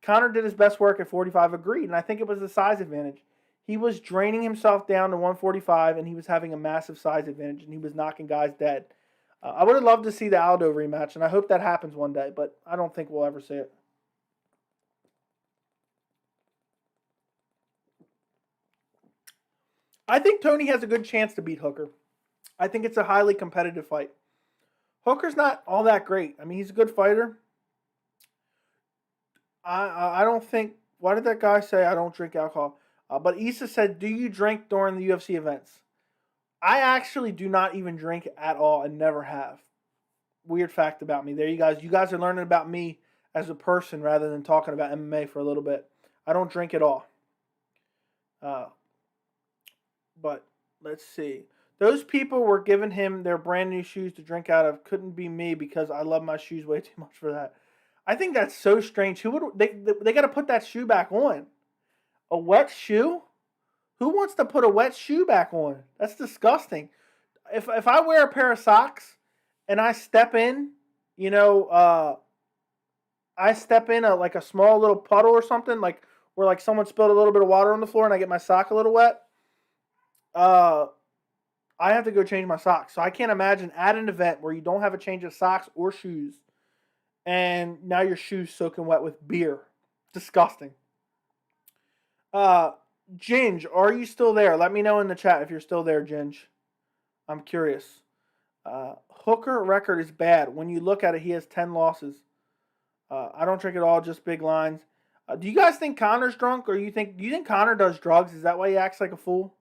Conor did his best work at 45, agreed, and I think it was the size advantage. He was draining himself down to 145, and he was having a massive size advantage, and he was knocking guys dead. I would have loved to see the Aldo rematch, and I hope that happens one day, but I don't think we'll ever see it. I think Tony has a good chance to beat Hooker. I think it's a highly competitive fight. Hooker's not all that great. I mean, he's a good fighter. I don't think... Why did that guy say I don't drink alcohol? But Issa said, do you drink during the UFC events? I actually do not even drink at all and never have. Weird fact about me. There you guys. You guys are learning about me as a person rather than talking about MMA for a little bit. I don't drink at all. But let's see. Those people were giving him their brand new shoes to drink out of. Couldn't be me because I love my shoes way too much for that. I think that's so strange. Who would they got to put that shoe back on? A wet shoe? Who wants to put a wet shoe back on? That's disgusting. If I wear a pair of socks and I step in, I step in like a small little puddle or something, like where like someone spilled a little bit of water on the floor and I get my sock a little wet. I have to go change my socks. So I can't imagine at an event where you don't have a change of socks or shoes, and now your shoes soaking wet with beer. Disgusting. Ginge, are you still there? Let me know in the chat if you're still there, Ginge. I'm curious. Hooker record is bad. When you look at it, he has 10 losses. I don't drink at all, just big lines. Do you guys think Conor's drunk, or do you think Conor does drugs? Is that why he acts like a fool?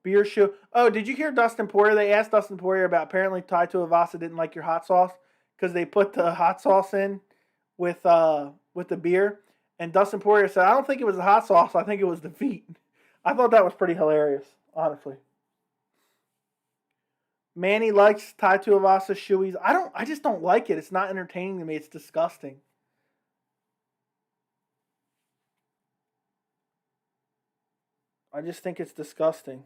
Beer shoe. Oh, did you hear Dustin Poirier? They asked Dustin Poirier about apparently Tuivasa didn't like your hot sauce because they put the hot sauce in with the beer. And Dustin Poirier said, I don't think it was the hot sauce. I think it was the feet. I thought that was pretty hilarious, honestly. Manny likes Tuivasa shoeies. I just don't like it. It's not entertaining to me. It's disgusting. I just think it's disgusting.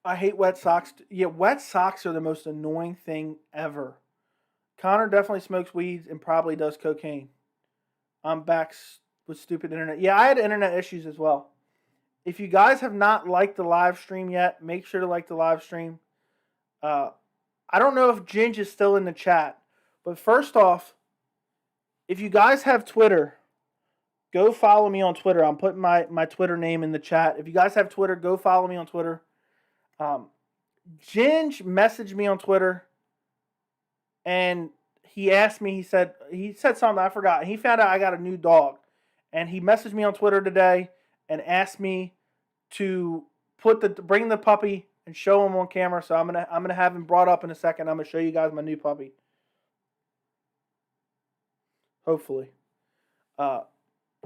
I hate wet socks. Yeah, wet socks are the most annoying thing ever. Conor definitely smokes weeds and probably does cocaine. I'm back with stupid internet. Yeah, I had internet issues as well. If you guys have not liked the live stream yet, make sure to like the live stream. I don't know if Ginge is still in the chat, but first off, if you guys have Twitter, go follow me on Twitter. I'm putting my Twitter name in the chat. If you guys have Twitter, go follow me on Twitter. Ginge messaged me on Twitter, and he asked me, he said something, I forgot. He found out I got a new dog, and he messaged me on Twitter today and asked me to bring the puppy and show him on camera. So I'm gonna have him brought up in a second. I'm gonna show you guys my new puppy. Hopefully.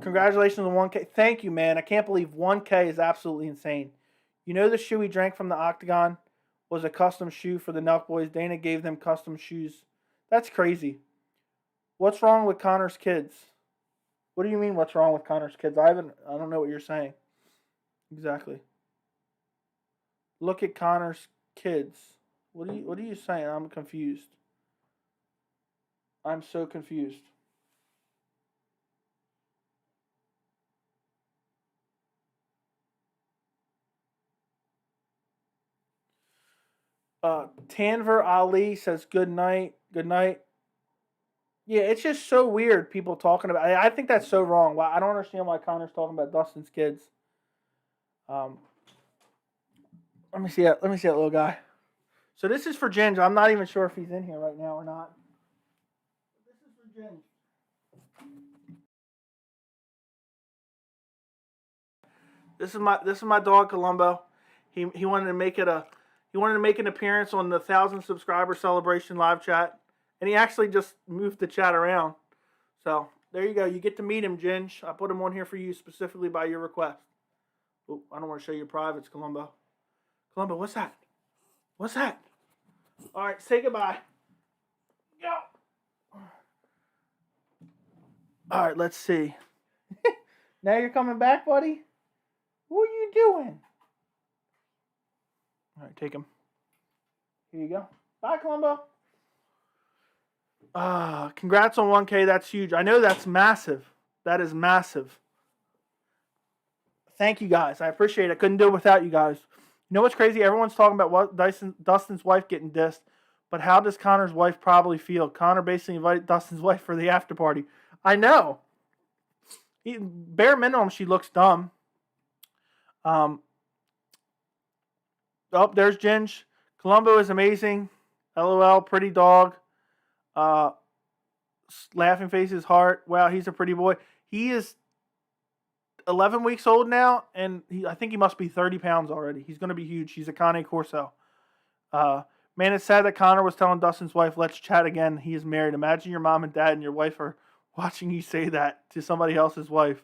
Congratulations on 1K. Thank you, man. I can't believe 1K is absolutely insane. You know the shoe he drank from the Octagon was a custom shoe for the Nelk Boys. Dana gave them custom shoes. That's crazy. What's wrong with Conor's kids? What do you mean what's wrong with Conor's kids? I don't know what you're saying. Exactly. Look at Conor's kids. What are you saying? I'm confused. I'm so confused. Tanver Ali says good night. Good night. Yeah, it's just so weird. People talking about. I think that's so wrong. I don't understand why Conor's talking about Dustin's kids. Let me see that. Let me see that little guy. So this is for Ginge. I'm not even sure if he's in here right now or not. This is for Ginge. This is my dog Columbo. He wanted to make it He wanted to make an appearance on the 1,000 subscriber celebration live chat, and he actually just moved the chat around. So there you go. You get to meet him, Ginge. I put him on here for you specifically by your request. Oh, I don't want to show you privates, Columbo. Columbo, what's that? What's that? All right, say goodbye. Go. All right, let's see. Now you're coming back, buddy? What are you doing? All right, take him. Here you go. Bye, Columbo. Congrats on 1K. That's huge. I know that's massive. That is massive. Thank you, guys. I appreciate it. Couldn't do it without you guys. You know what's crazy? Everyone's talking about what Dustin's wife getting dissed, but how does Conor's wife probably feel? Conor basically invited Dustin's wife for the after party. I know. Bare minimum, she looks dumb. Oh, there's Ginge. Colombo is amazing. LOL, pretty dog. Uh, laughing face's heart. Wow, he's a pretty boy. He is 11 weeks old now, and I think he must be 30 pounds already. He's going to be huge. He's a Cane Corso. Man, it's sad that Conor was telling Dustin's wife, let's chat again. He is married. Imagine your mom and dad and your wife are watching you say that to somebody else's wife.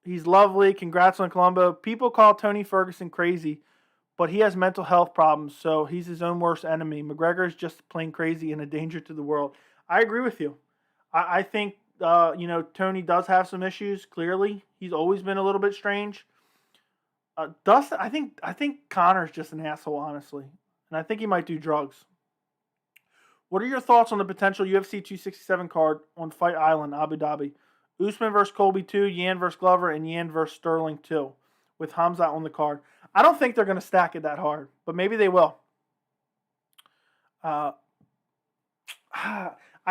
He's lovely. Congrats on Colombo. People call Tony Ferguson crazy, but he has mental health problems, so he's his own worst enemy. McGregor is just plain crazy and a danger to the world. I agree with you. I think, Tony does have some issues, clearly. He's always been a little bit strange. Dustin, I think Conor's just an asshole, honestly. And I think he might do drugs. What are your thoughts on the potential UFC 267 card on Fight Island, Abu Dhabi? Usman versus Colby 2, Yan versus Glover, and Yan versus Sterling 2, with Hamza on the card. I don't think they're going to stack it that hard, but maybe they will. I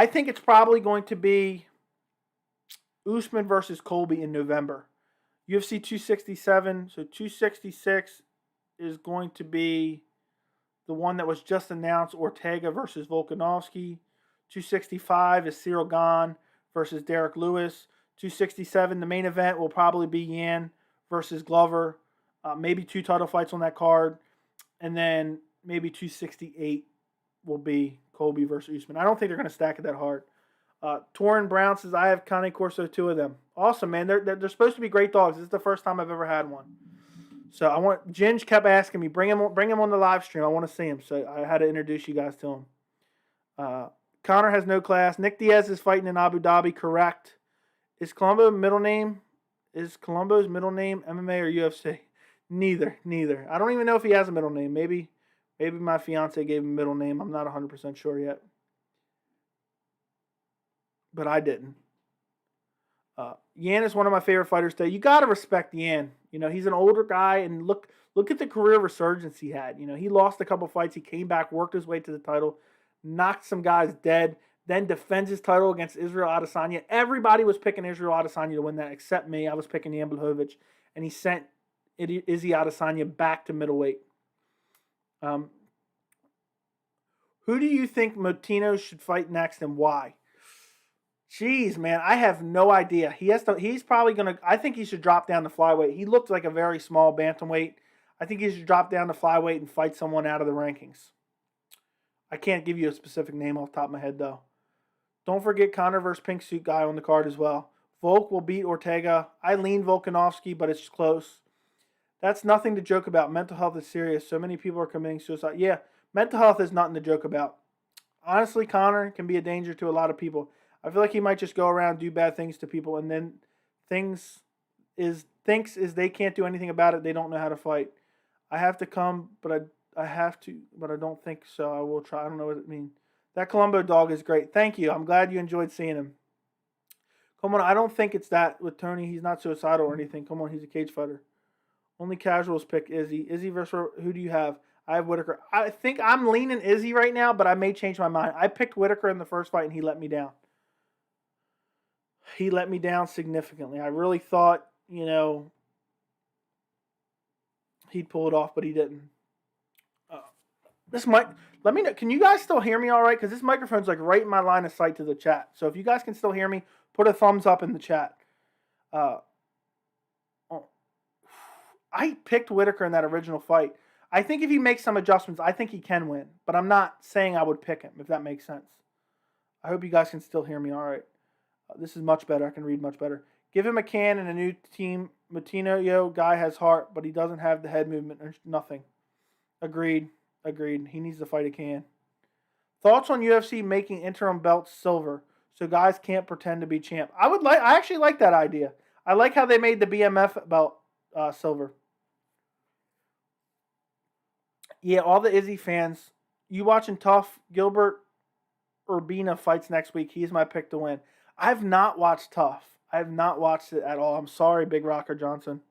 think it's probably going to be Usman versus Colby in November. UFC 267, so 266 is going to be the one that was just announced, Ortega versus Volkanovski. 265 is Cyril Gane versus Derek Lewis. 267, the main event will probably be Yan versus Glover. Maybe 2 title fights on that card. And then maybe 268 will be Colby versus Usman. I don't think they're going to stack it that hard. Torrin Brown says, I have Cane Corso 2 of them. Awesome, man. They're supposed to be great dogs. This is the first time I've ever had one. So Ginge kept asking me, bring him on the live stream. I want to see him. So I had to introduce you guys to him. Conor has no class. Nick Diaz is fighting in Abu Dhabi, correct. Is Colombo's middle name MMA or UFC? Neither. I don't even know if he has a middle name. Maybe my fiance gave him a middle name. I'm not 100% sure yet. But I didn't. Yan is one of my favorite fighters today. You got to respect Yan. He's an older guy, and look at the career resurgence he had. He lost a couple fights. He came back, worked his way to the title, knocked some guys dead, then defends his title against Israel Adesanya. Everybody was picking Israel Adesanya to win that except me. I was picking Jan Blachowicz, and he sent Izzy Adesanya back to middleweight. Who do you think Moutinho should fight next, and why? Jeez, man, I have no idea. He's probably going to, I think he should drop down to flyweight. He looked like a very small bantamweight. I think he should drop down to flyweight and fight someone out of the rankings. I can't give you a specific name off the top of my head, though. Don't forget Conor versus Pink Suit guy on the card as well. Volk will beat Ortega. I lean Volkanovski, but it's close. That's nothing to joke about. Mental health is serious. So many people are committing suicide. Yeah, mental health is nothing to joke about. Honestly, Conor can be a danger to a lot of people. I feel like he might just go around, do bad things to people, and then thinks they can't do anything about it. They don't know how to fight. I have to come, but I have to, but I don't think so. I will try. I don't know what it means. That Colombo dog is great. Thank you. I'm glad you enjoyed seeing him. Come on, I don't think it's that with Tony. He's not suicidal or anything. Come on, he's a cage fighter. Only casuals pick Izzy. Izzy versus who do you have? I have Whitaker. I think I'm leaning Izzy right now, but I may change my mind. I picked Whitaker in the first fight, and he let me down. He let me down significantly. I really thought, he'd pull it off, but he didn't. Let me know. Can you guys still hear me all right? Because this microphone's like right in my line of sight to the chat. So if you guys can still hear me, put a thumbs up in the chat. I picked Whitaker in that original fight. I think if he makes some adjustments, I think he can win. But I'm not saying I would pick him, if that makes sense. I hope you guys can still hear me all right. This is much better. I can read much better. Give him a can and a new team. Moutinho guy has heart, but he doesn't have the head movement or nothing. Agreed. He needs to fight a can. Thoughts on UFC making interim belts silver so guys can't pretend to be champ? I actually like that idea. I like how they made the BMF belt silver. Yeah, all the Izzy fans. You watching Tough? Gilbert Urbina fights next week. He's my pick to win. I've not watched Tough. I have not watched it at all. I'm sorry, Big Rocker Johnson.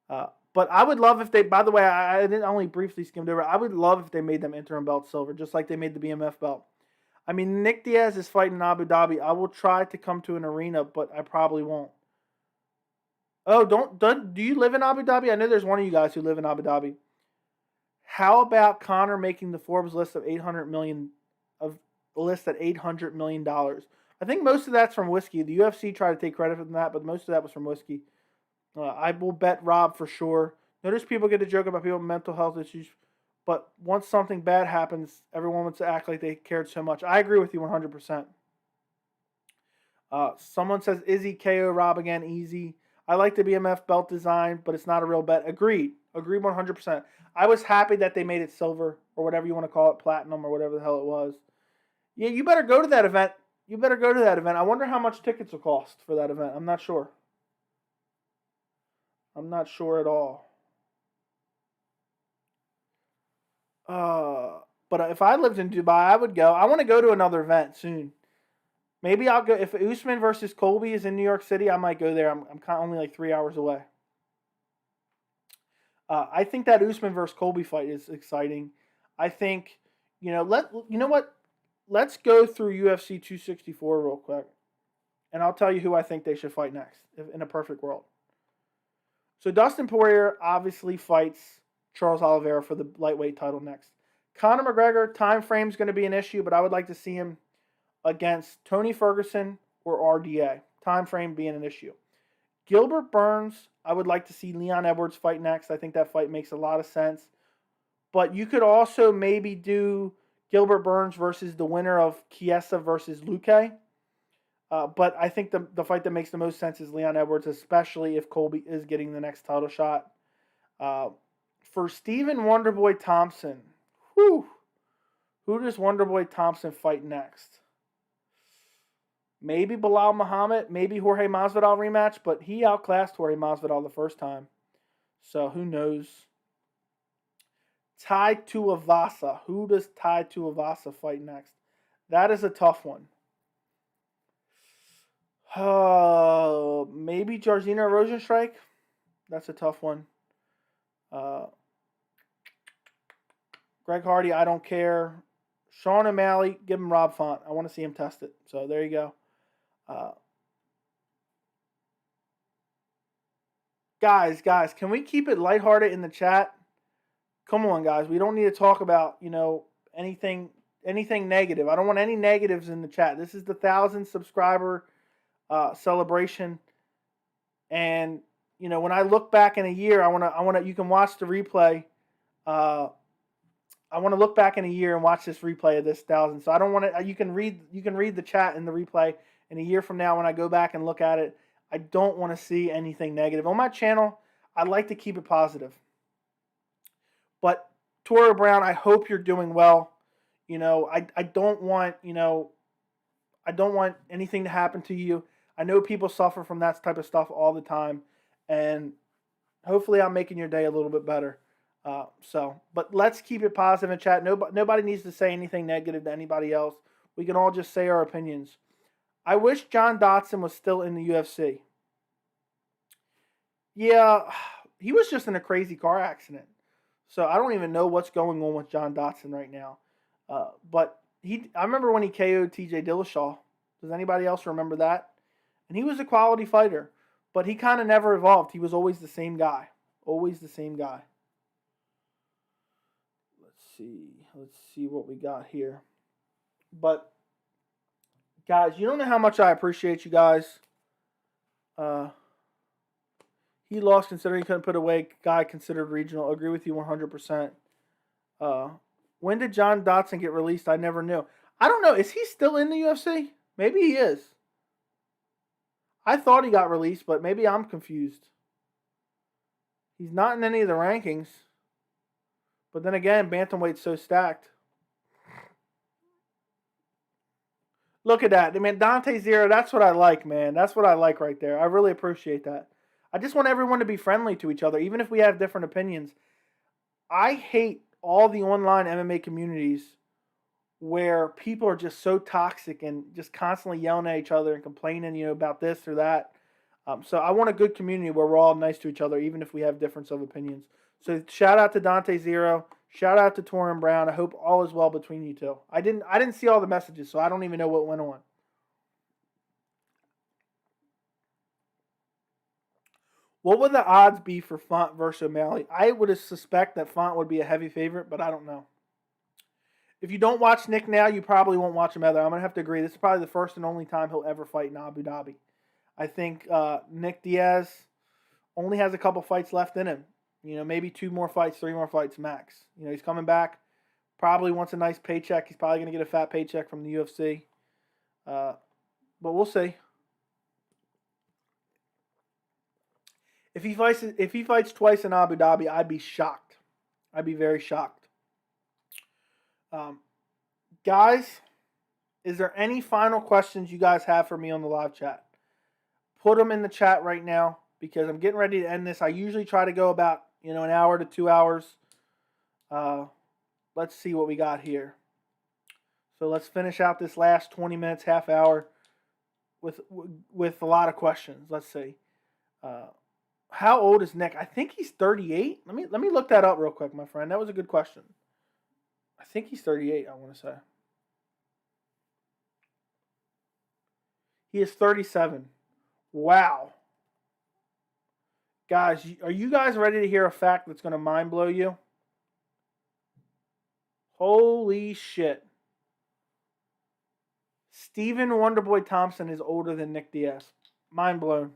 But I would love if they, by the way, I didn't only briefly skimmed over. I would love if they made them interim belt silver, just like they made the BMF belt. I mean, Nick Diaz is fighting in Abu Dhabi. I will try to come to an arena, but I probably won't. Oh, do you live in Abu Dhabi? I know there's one of you guys who live in Abu Dhabi. How about Conor making the Forbes list of 800 million of the list at $800 million? I think most of that's from whiskey. The UFC tried to take credit for that, but most of that was from whiskey. I will bet Rob for sure. Notice people get to joke about people with mental health issues, but once something bad happens, everyone wants to act like they cared so much. I agree with you 100%. Someone says, Izzy KO Rob again, easy. I like the BMF belt design, but it's not a real bet. Agreed. Agreed 100%. I was happy that they made it silver or whatever you want to call it, platinum or whatever the hell it was. Yeah, you better go to that event. I wonder how much tickets will cost for that event. I'm not sure. I'm not sure at all. But if I lived in Dubai, I would go. I want to go to another event soon. Maybe I'll go. If Usman versus Colby is in New York City, I might go there. I'm kind of only like 3 hours away. I think that Usman versus Colby fight is exciting. I think, you know what? Let's go through UFC 264 real quick, and I'll tell you who I think they should fight next in a perfect world. So Dustin Poirier obviously fights Charles Oliveira for the lightweight title next. Conor McGregor, time frame is going to be an issue, but I would like to see him against Tony Ferguson or RDA. Time frame being an issue. Gilbert Burns, I would like to see Leon Edwards fight next. I think that fight makes a lot of sense. But you could also maybe do Gilbert Burns versus the winner of Chiesa versus Luque. But I think the fight that makes the most sense is Leon Edwards, especially if Colby is getting the next title shot. For Stephen Wonderboy Thompson, who does Wonderboy Thompson fight next? Maybe Bilal Muhammad, maybe Jorge Masvidal rematch, but he outclassed Jorge Masvidal the first time. So who knows? Tai Tuivasa. Who does Tai Tuivasa fight next? That is a tough one. Maybe Jairzinho Rozenstruik. That's a tough one. Greg Hardy, I don't care. Sean O'Malley, give him Rob Font. I want to see him test it. So there you go. Guys, can we keep it lighthearted in the chat? Come on, guys. We don't need to talk about, anything negative. I don't want any negatives in the chat. This is the 1,000 subscriber celebration. And, when I look back in a year, you can watch the replay. I want to look back in a year and watch this replay of this 1,000. So I don't want to. You can read the chat in the replay. In a year from now, when I go back and look at it, I don't want to see anything negative on my channel. I like to keep it positive. But Tora Brown, I hope you're doing well. I don't want I don't want anything to happen to you. I know people suffer from that type of stuff all the time, and hopefully, I'm making your day a little bit better. But let's keep it positive in chat. Nobody needs to say anything negative to anybody else. We can all just say our opinions. I wish John Dodson was still in the UFC. Yeah, he was just in a crazy car accident. So I don't even know what's going on with John Dodson right now. But I remember when he KO'd TJ Dillashaw. Does anybody else remember that? And he was a quality fighter. But he kind of never evolved. He was always the same guy. Always the same guy. Let's see what we got here. But guys, you don't know how much I appreciate you guys. He lost considering he couldn't put away guy considered regional. Agree with you 100%. When did John Dodson get released? I never knew. I don't know. Is he still in the UFC? Maybe he is. I thought he got released, but maybe I'm confused. He's not in any of the rankings. But then again, bantamweight's so stacked. Look at that. I mean, Dante Zero, that's what I like, man. That's what I like right there. I really appreciate that. I just want everyone to be friendly to each other, even if we have different opinions. I hate all the online MMA communities where people are just so toxic and just constantly yelling at each other and complaining, about this or that. So I want a good community where we're all nice to each other, even if we have difference of opinions. So shout out to Dante Zero. Shout out to Torin Brown. I hope all is well between you two. I didn't see all the messages, so I don't even know what went on. What would the odds be for Font versus O'Malley? I would suspect that Font would be a heavy favorite, but I don't know. If you don't watch Nick now, you probably won't watch him ever. I'm going to have to agree. This is probably the first and only time he'll ever fight in Abu Dhabi. I think Nick Diaz only has a couple fights left in him. Maybe 2 more fights, 3 more fights max. He's coming back. Probably wants a nice paycheck. He's probably going to get a fat paycheck from the UFC. But we'll see. If he fights twice in Abu Dhabi, I'd be shocked. I'd be very shocked. Guys, is there any final questions you guys have for me on the live chat? Put them in the chat right now because I'm getting ready to end this. I usually try to go about an hour to 2 hours. Let's see what we got here. So let's finish out this last 20 minutes, half hour with a lot of questions. Let's see. How old is Nick? I think he's 38. Let me look that up real quick, my friend. That was a good question. I think he's 38, I want to say. He is 37. Wow. Guys, are you guys ready to hear a fact that's going to mind blow you? Holy shit. Stephen Wonderboy Thompson is older than Nick Diaz. Mind blown.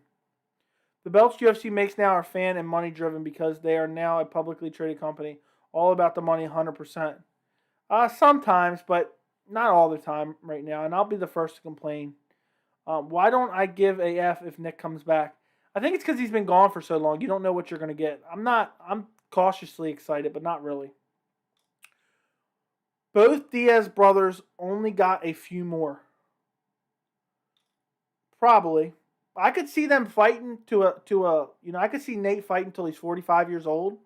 The belts UFC makes now are fan and money driven because they are now a publicly traded company. All about the money 100%. Sometimes, but not all the time right now. And I'll be the first to complain. Why don't I give a F if Nick comes back? I think it's because he's been gone for so long. You don't know what you're going to get. I'm cautiously excited, but not really. Both Diaz brothers only got a few more. Probably. I could see them fighting I could see Nate fighting until he's 45 years old,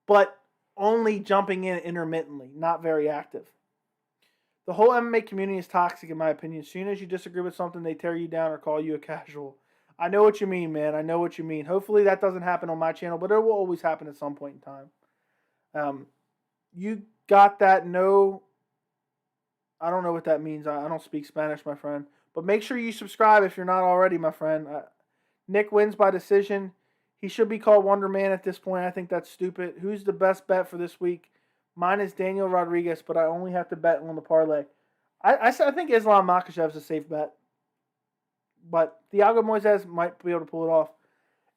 but only jumping in intermittently, not very active. The whole MMA community is toxic, in my opinion. As soon as you disagree with something, they tear you down or call you a casual. I know what you mean, man. I know what you mean. Hopefully that doesn't happen on my channel, but it will always happen at some point in time. You got that? No. I don't know what that means. I don't speak Spanish, my friend. But make sure you subscribe if you're not already, my friend. Nick wins by decision. He should be called Wonder Man at this point. I think that's stupid. Who's the best bet for this week? Mine is Daniel Rodriguez, but I only have to bet on the parlay. I think Islam Makhachev is a safe bet. But Thiago Moises might be able to pull it off.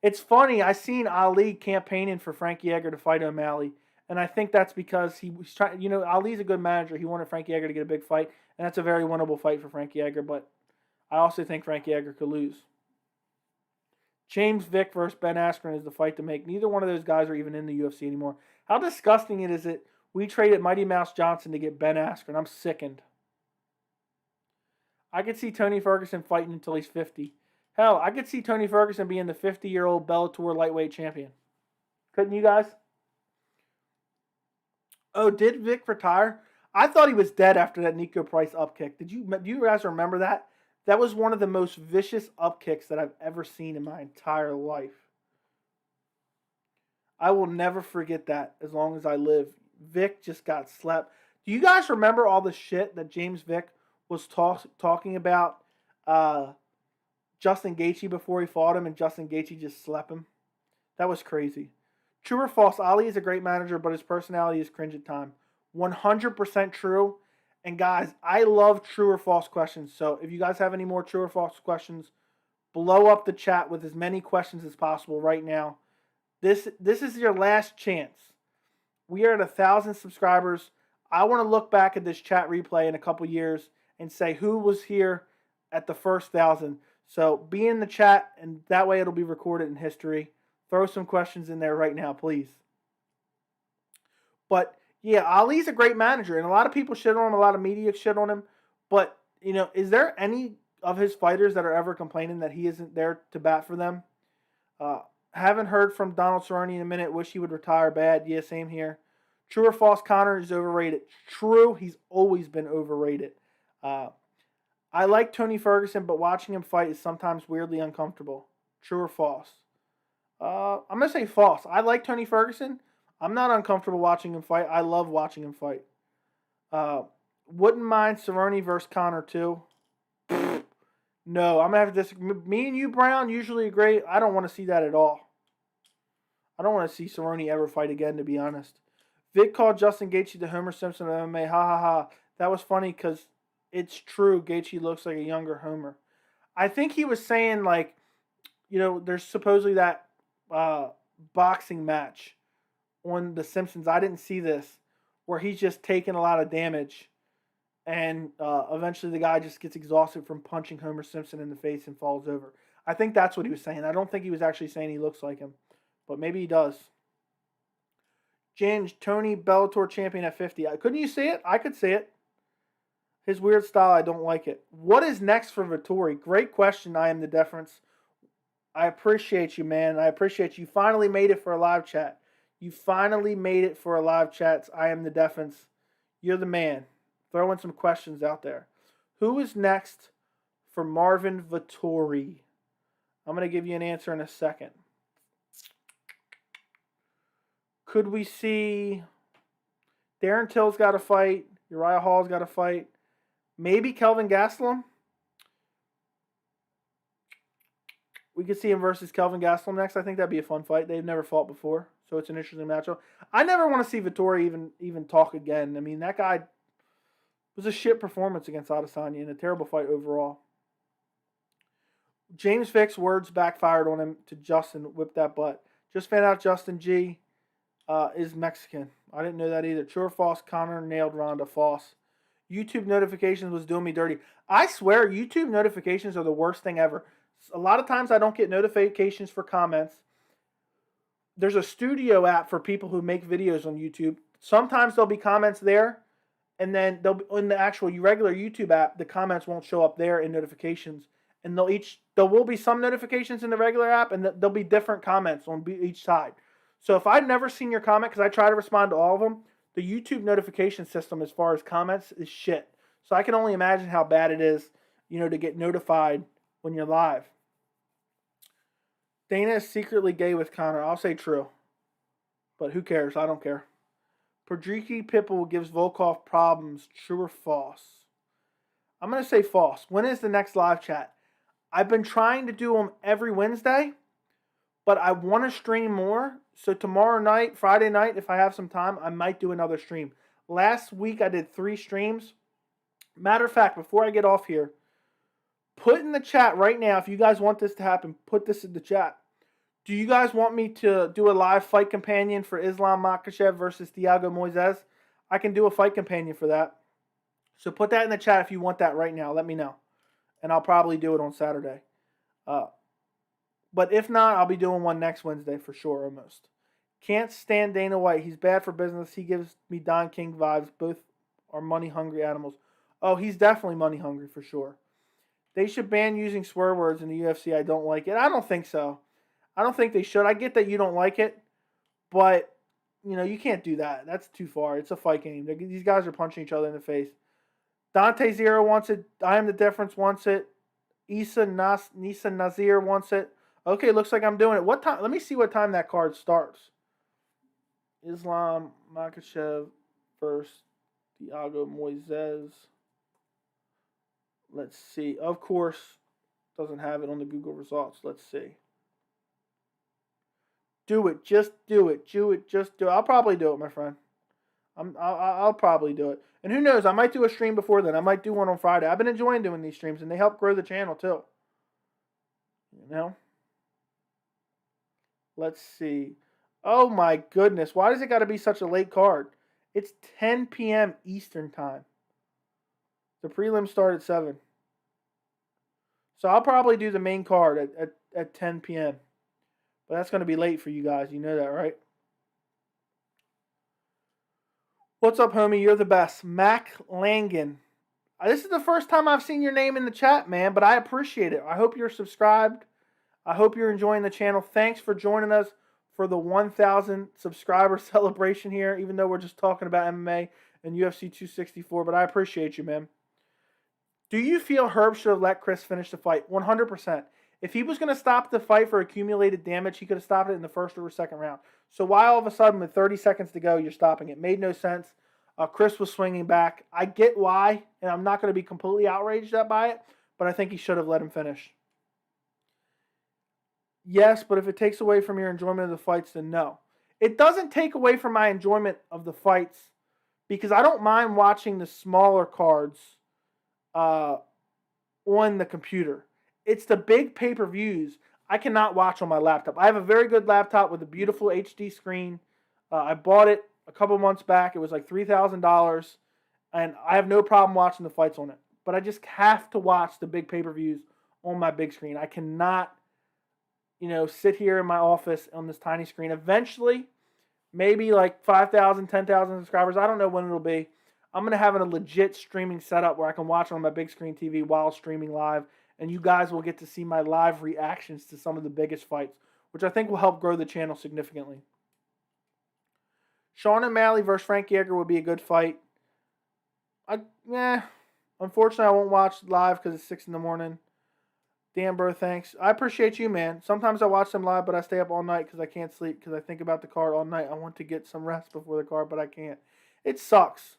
It's funny. I seen Ali campaigning for Frankie Edgar to fight O'Malley. And I think that's because he was trying. Ali's a good manager. He wanted Frankie Edgar to get a big fight. And that's a very winnable fight for Frankie Edgar. But I also think Frankie Edgar could lose. James Vick versus Ben Askren is the fight to make. Neither one of those guys are even in the UFC anymore. How disgusting it is that we traded Mighty Mouse Johnson to get Ben Askren. I'm sickened. I could see Tony Ferguson fighting until he's 50. Hell, I could see Tony Ferguson being the 50-year-old Bellator lightweight champion. Couldn't you guys? Oh, did Vic retire? I thought he was dead after that Niko Price upkick. Do you guys remember that? That was one of the most vicious upkicks that I've ever seen in my entire life. I will never forget that as long as I live. Vic just got slept. Do you guys remember all the shit that James Vick was talking about Justin Gaethje before he fought him, and Justin Gaethje just slept him? That was crazy. True or false, Ali is a great manager, but his personality is cringe at times. 100% true. And guys, I love true or false questions. So if you guys have any more true or false questions, blow up the chat with as many questions as possible right now. This is your last chance. We are at 1,000 subscribers. I want to look back at this chat replay in a couple years and say who was here at the first 1,000. So be in the chat, and that way it'll be recorded in history. Throw some questions in there right now, please. But yeah, Ali's a great manager, and a lot of people shit on him, a lot of media shit on him. But, is there any of his fighters that are ever complaining that he isn't there to bat for them? Haven't heard from Donald Cerrone in a minute. Wish he would retire bad. Yeah, same here. True or false, Conor is overrated? True, he's always been overrated. I like Tony Ferguson, but watching him fight is sometimes weirdly uncomfortable. True or false? I'm going to say false. I like Tony Ferguson. I'm not uncomfortable watching him fight. I love watching him fight. Wouldn't mind Cerrone versus Conor too. No, I'm going to have to disagree. Me and you, Brown, usually agree. I don't want to see that at all. I don't want to see Cerrone ever fight again, to be honest. Vic called Justin Gaethje the Homer Simpson of MMA. Ha ha ha. That was funny because it's true. Gaethje looks like a younger Homer. I think he was saying, like, there's supposedly that boxing match on The Simpsons. I didn't see this, where he's just taking a lot of damage. And eventually the guy just gets exhausted from punching Homer Simpson in the face and falls over. I think that's what he was saying. I don't think he was actually saying he looks like him. But maybe he does. Ginge, Tony Bellator champion at 50. Couldn't you see it? I could see it. His weird style, I don't like it. What is next for Vettori? Great question. I am the difference. I appreciate you, man. I appreciate you. You finally made it for a live chat. You finally made it for a live chat. I am the difference. You're the man. Throwing some questions out there. Who is next for Marvin Vettori? I'm going to give you an answer in a second. Could we see Darren Till's got to fight? Uriah Hall's got to fight. Maybe Kelvin Gastelum? We could see him versus Kelvin Gastelum next. I think that'd be a fun fight. They've never fought before, so it's an interesting matchup. I never want to see Vettori even talk again. I mean, that guy was a shit performance against Adesanya and a terrible fight overall. James Vick's words backfired on him to Justin. Whip that butt. Just found out Justin G is Mexican. I didn't know that either. True or false? Conor nailed Ronda. False. YouTube notifications was doing me dirty. I swear, YouTube notifications are the worst thing ever. A lot of times I don't get notifications for comments. There's a studio app for people who make videos on YouTube. Sometimes there'll be comments there, and then they'll be in the actual regular YouTube app, the comments won't show up there in notifications. And there will be some notifications in the regular app, and there'll be different comments on each side. So if I've never seen your comment, because I try to respond to all of them, the YouTube notification system as far as comments is shit. So I can only imagine how bad it is, to get notified when you're live. Dana is secretly gay with Conor. I'll say true. But who cares? I don't care. Podriki Pitbull gives Volkov problems. True or false? I'm going to say false. When is the next live chat? I've been trying to do them every Wednesday, but I want to stream more. So tomorrow night, Friday night, if I have some time, I might do another stream. Last week, I did 3 streams. Matter of fact, before I get off here, put in the chat right now, if you guys want this to happen, put this in the chat. Do you guys want me to do a live fight companion for Islam Makhachev versus Thiago Moises? I can do a fight companion for that. So put that in the chat if you want that right now. Let me know. And I'll probably do it on Saturday. But if not, I'll be doing one next Wednesday for sure, almost. Can't stand Dana White. He's bad for business. He gives me Don King vibes. Both are money-hungry animals. Oh, he's definitely money-hungry for sure. They should ban using swear words in the UFC. I don't like it. I don't think so. I don't think they should. I get that you don't like it, but, you can't do that. That's too far. It's a fight game. These guys are punching each other in the face. Dante Zero wants it. I Am the Difference wants it. Nisa Nazir wants it. Okay, looks like I'm doing it. What time? Let me see what time that card starts. Islam Makhachev versus Thiago Moises. Let's see. Of course, doesn't have it on the Google results. Let's see. Do it. Just do it. Do it. Just do it. I'll probably do it, my friend. I'll probably do it. And who knows? I might do a stream before then. I might do one on Friday. I've been enjoying doing these streams, and they help grow the channel too. Let's see. Oh my goodness. Why does it got to be such a late card? It's 10 p.m. Eastern time. The prelims start at 7. So I'll probably do the main card at 10 p.m. But that's going to be late for you guys. You know that, right? What's up, homie? You're the best. Mac Langan. This is the first time I've seen your name in the chat, man, but I appreciate it. I hope you're subscribed. I hope you're enjoying the channel. Thanks for joining us for the 1,000 subscriber celebration here, even though we're just talking about MMA and UFC 264, but I appreciate you, man. Do you feel Herb should have let Kris finish the fight? 100%. If he was going to stop the fight for accumulated damage, he could have stopped it in the first or second round. So why all of a sudden with 30 seconds to go, you're stopping it? Made no sense. Kris was swinging back. I get why, and I'm not going to be completely outraged by it, but I think he should have let him finish. Yes, but if it takes away from your enjoyment of the fights, then no. It doesn't take away from my enjoyment of the fights because I don't mind watching the smaller cards on the computer. It's the big pay-per-views I cannot watch on my laptop. I have a very good laptop with a beautiful HD screen. I bought it a couple months back. It was like $3,000, and I have no problem watching the fights on it. But I just have to watch the big pay-per-views on my big screen. I cannot, sit here in my office on this tiny screen. Eventually, maybe like 5,000, 10,000 subscribers. I don't know when it'll be. I'm going to have a legit streaming setup where I can watch it on my big screen TV while streaming live. And you guys will get to see my live reactions to some of the biggest fights, which I think will help grow the channel significantly. Sean O'Malley versus Frank Yeager would be a good fight. Unfortunately, I won't watch live because it's 6 in the morning. Dan Burr, thanks. I appreciate you, man. Sometimes I watch them live, but I stay up all night because I can't sleep because I think about the card all night. I want to get some rest before the card, but I can't. It sucks.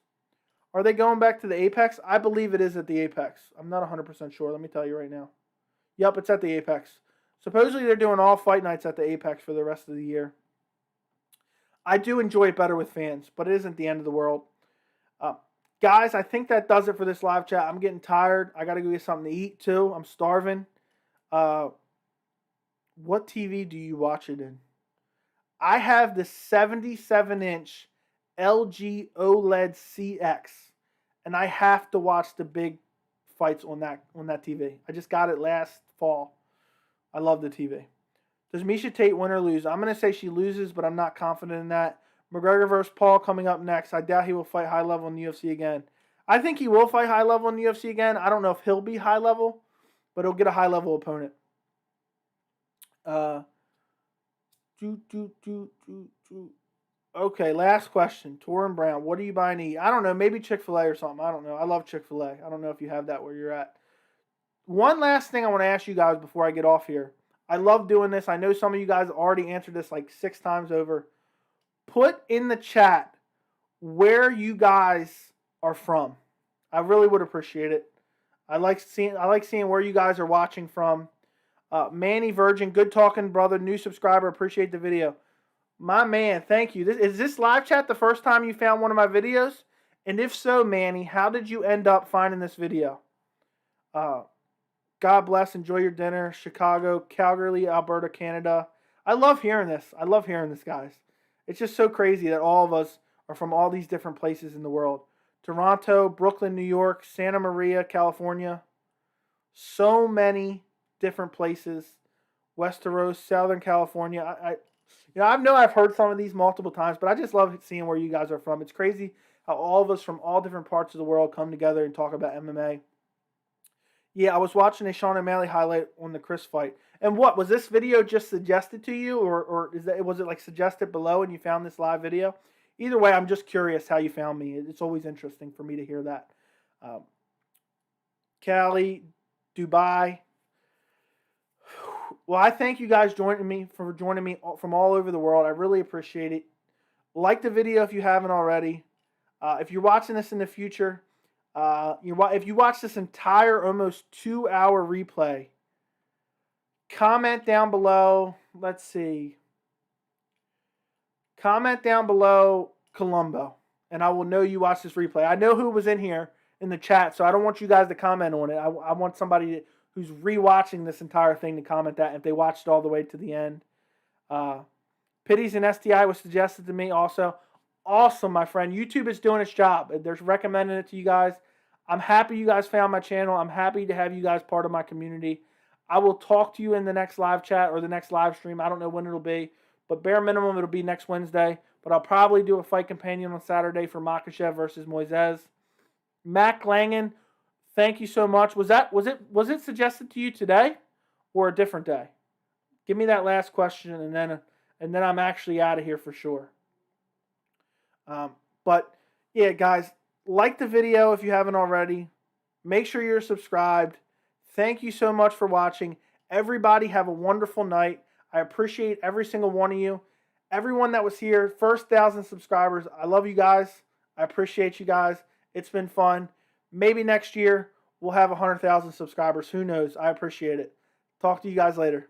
Are they going back to the Apex? I believe it is at the Apex. I'm not 100% sure. Let me tell you right now. Yep, it's at the Apex. Supposedly they're doing all fight nights at the Apex for the rest of the year. I do enjoy it better with fans, but it isn't the end of the world. Guys, I think that does it for this live chat. I'm getting tired. I got to go get something to eat too. I'm starving. What TV do you watch it in? I have the 77-inch LG OLED CX, and I have to watch the big fights on that TV. I just got it last fall. I love the TV. Does Miesha Tate win or lose? I'm going to say she loses, but I'm not confident in that. McGregor versus Paul coming up next. I doubt he will fight high level in the UFC again. I think he will fight high level in the UFC again. I don't know if he'll be high level, but he'll get a high level opponent. Okay, last question. Torrin Brown, what are you buying to eat? I don't know. Maybe Chick-fil-A or something. I don't know. I love Chick-fil-A. I don't know if you have that where you're at. One last thing I want to ask you guys before I get off here. I love doing this. I know some of you guys already answered this like 6 times over. Put in the chat where you guys are from. I really would appreciate it. I like seeing where you guys are watching from. Manny Virgin, good talking, brother. New subscriber. Appreciate the video. My man, thank you. Is this live chat the first time you found one of my videos? And if so, Manny, how did you end up finding this video? God bless. Enjoy your dinner. Chicago, Calgary, Alberta, Canada. I love hearing this. I love hearing this, guys. It's just so crazy that all of us are from all these different places in the world. Toronto, Brooklyn, New York, Santa Maria, California. So many different places. Westeros, Southern California. I know I've heard some of these multiple times, but I just love seeing where you guys are from. It's crazy how all of us from all different parts of the world come together and talk about MMA. Yeah, I was watching a Sean O'Malley highlight on the Kris fight. And what, was this video just suggested to you, or was it like suggested below and you found this live video? Either way, I'm just curious how you found me. It's always interesting for me to hear that. Cali, Dubai. Well, I thank you guys for joining me from all over the world. I really appreciate it. Like the video if you haven't already. If you're watching this in the future, if you watch this entire almost 2-hour replay, comment down below. Let's see. Comment down below Colombo, and I will know you watched this replay. I know who was in here in the chat, so I don't want you guys to comment on it. I want somebody who's rewatching this entire thing to comment that if they watched it all the way to the end. Pitties and STI was suggested to me also. Awesome, my friend. YouTube is doing its job. They're recommending it to you guys. I'm happy you guys found my channel. I'm happy to have you guys part of my community. I will talk to you in the next live chat or the next live stream. I don't know when it'll be, but bare minimum it'll be next Wednesday. But I'll probably do a fight companion on Saturday for Makhachev versus Moises. Mac Langen, thank you so much. Was it suggested to you today or a different day? Give me that last question and then I'm actually out of here for sure. But yeah, guys, like the video if you haven't already. Make sure you're subscribed. Thank you so much for watching. Everybody have a wonderful night. I appreciate every single one of you. Everyone that was here, first 1,000 subscribers. I love you guys. I appreciate you guys. It's been fun. Maybe next year we'll have 100,000 subscribers. Who knows? I appreciate it. Talk to you guys later.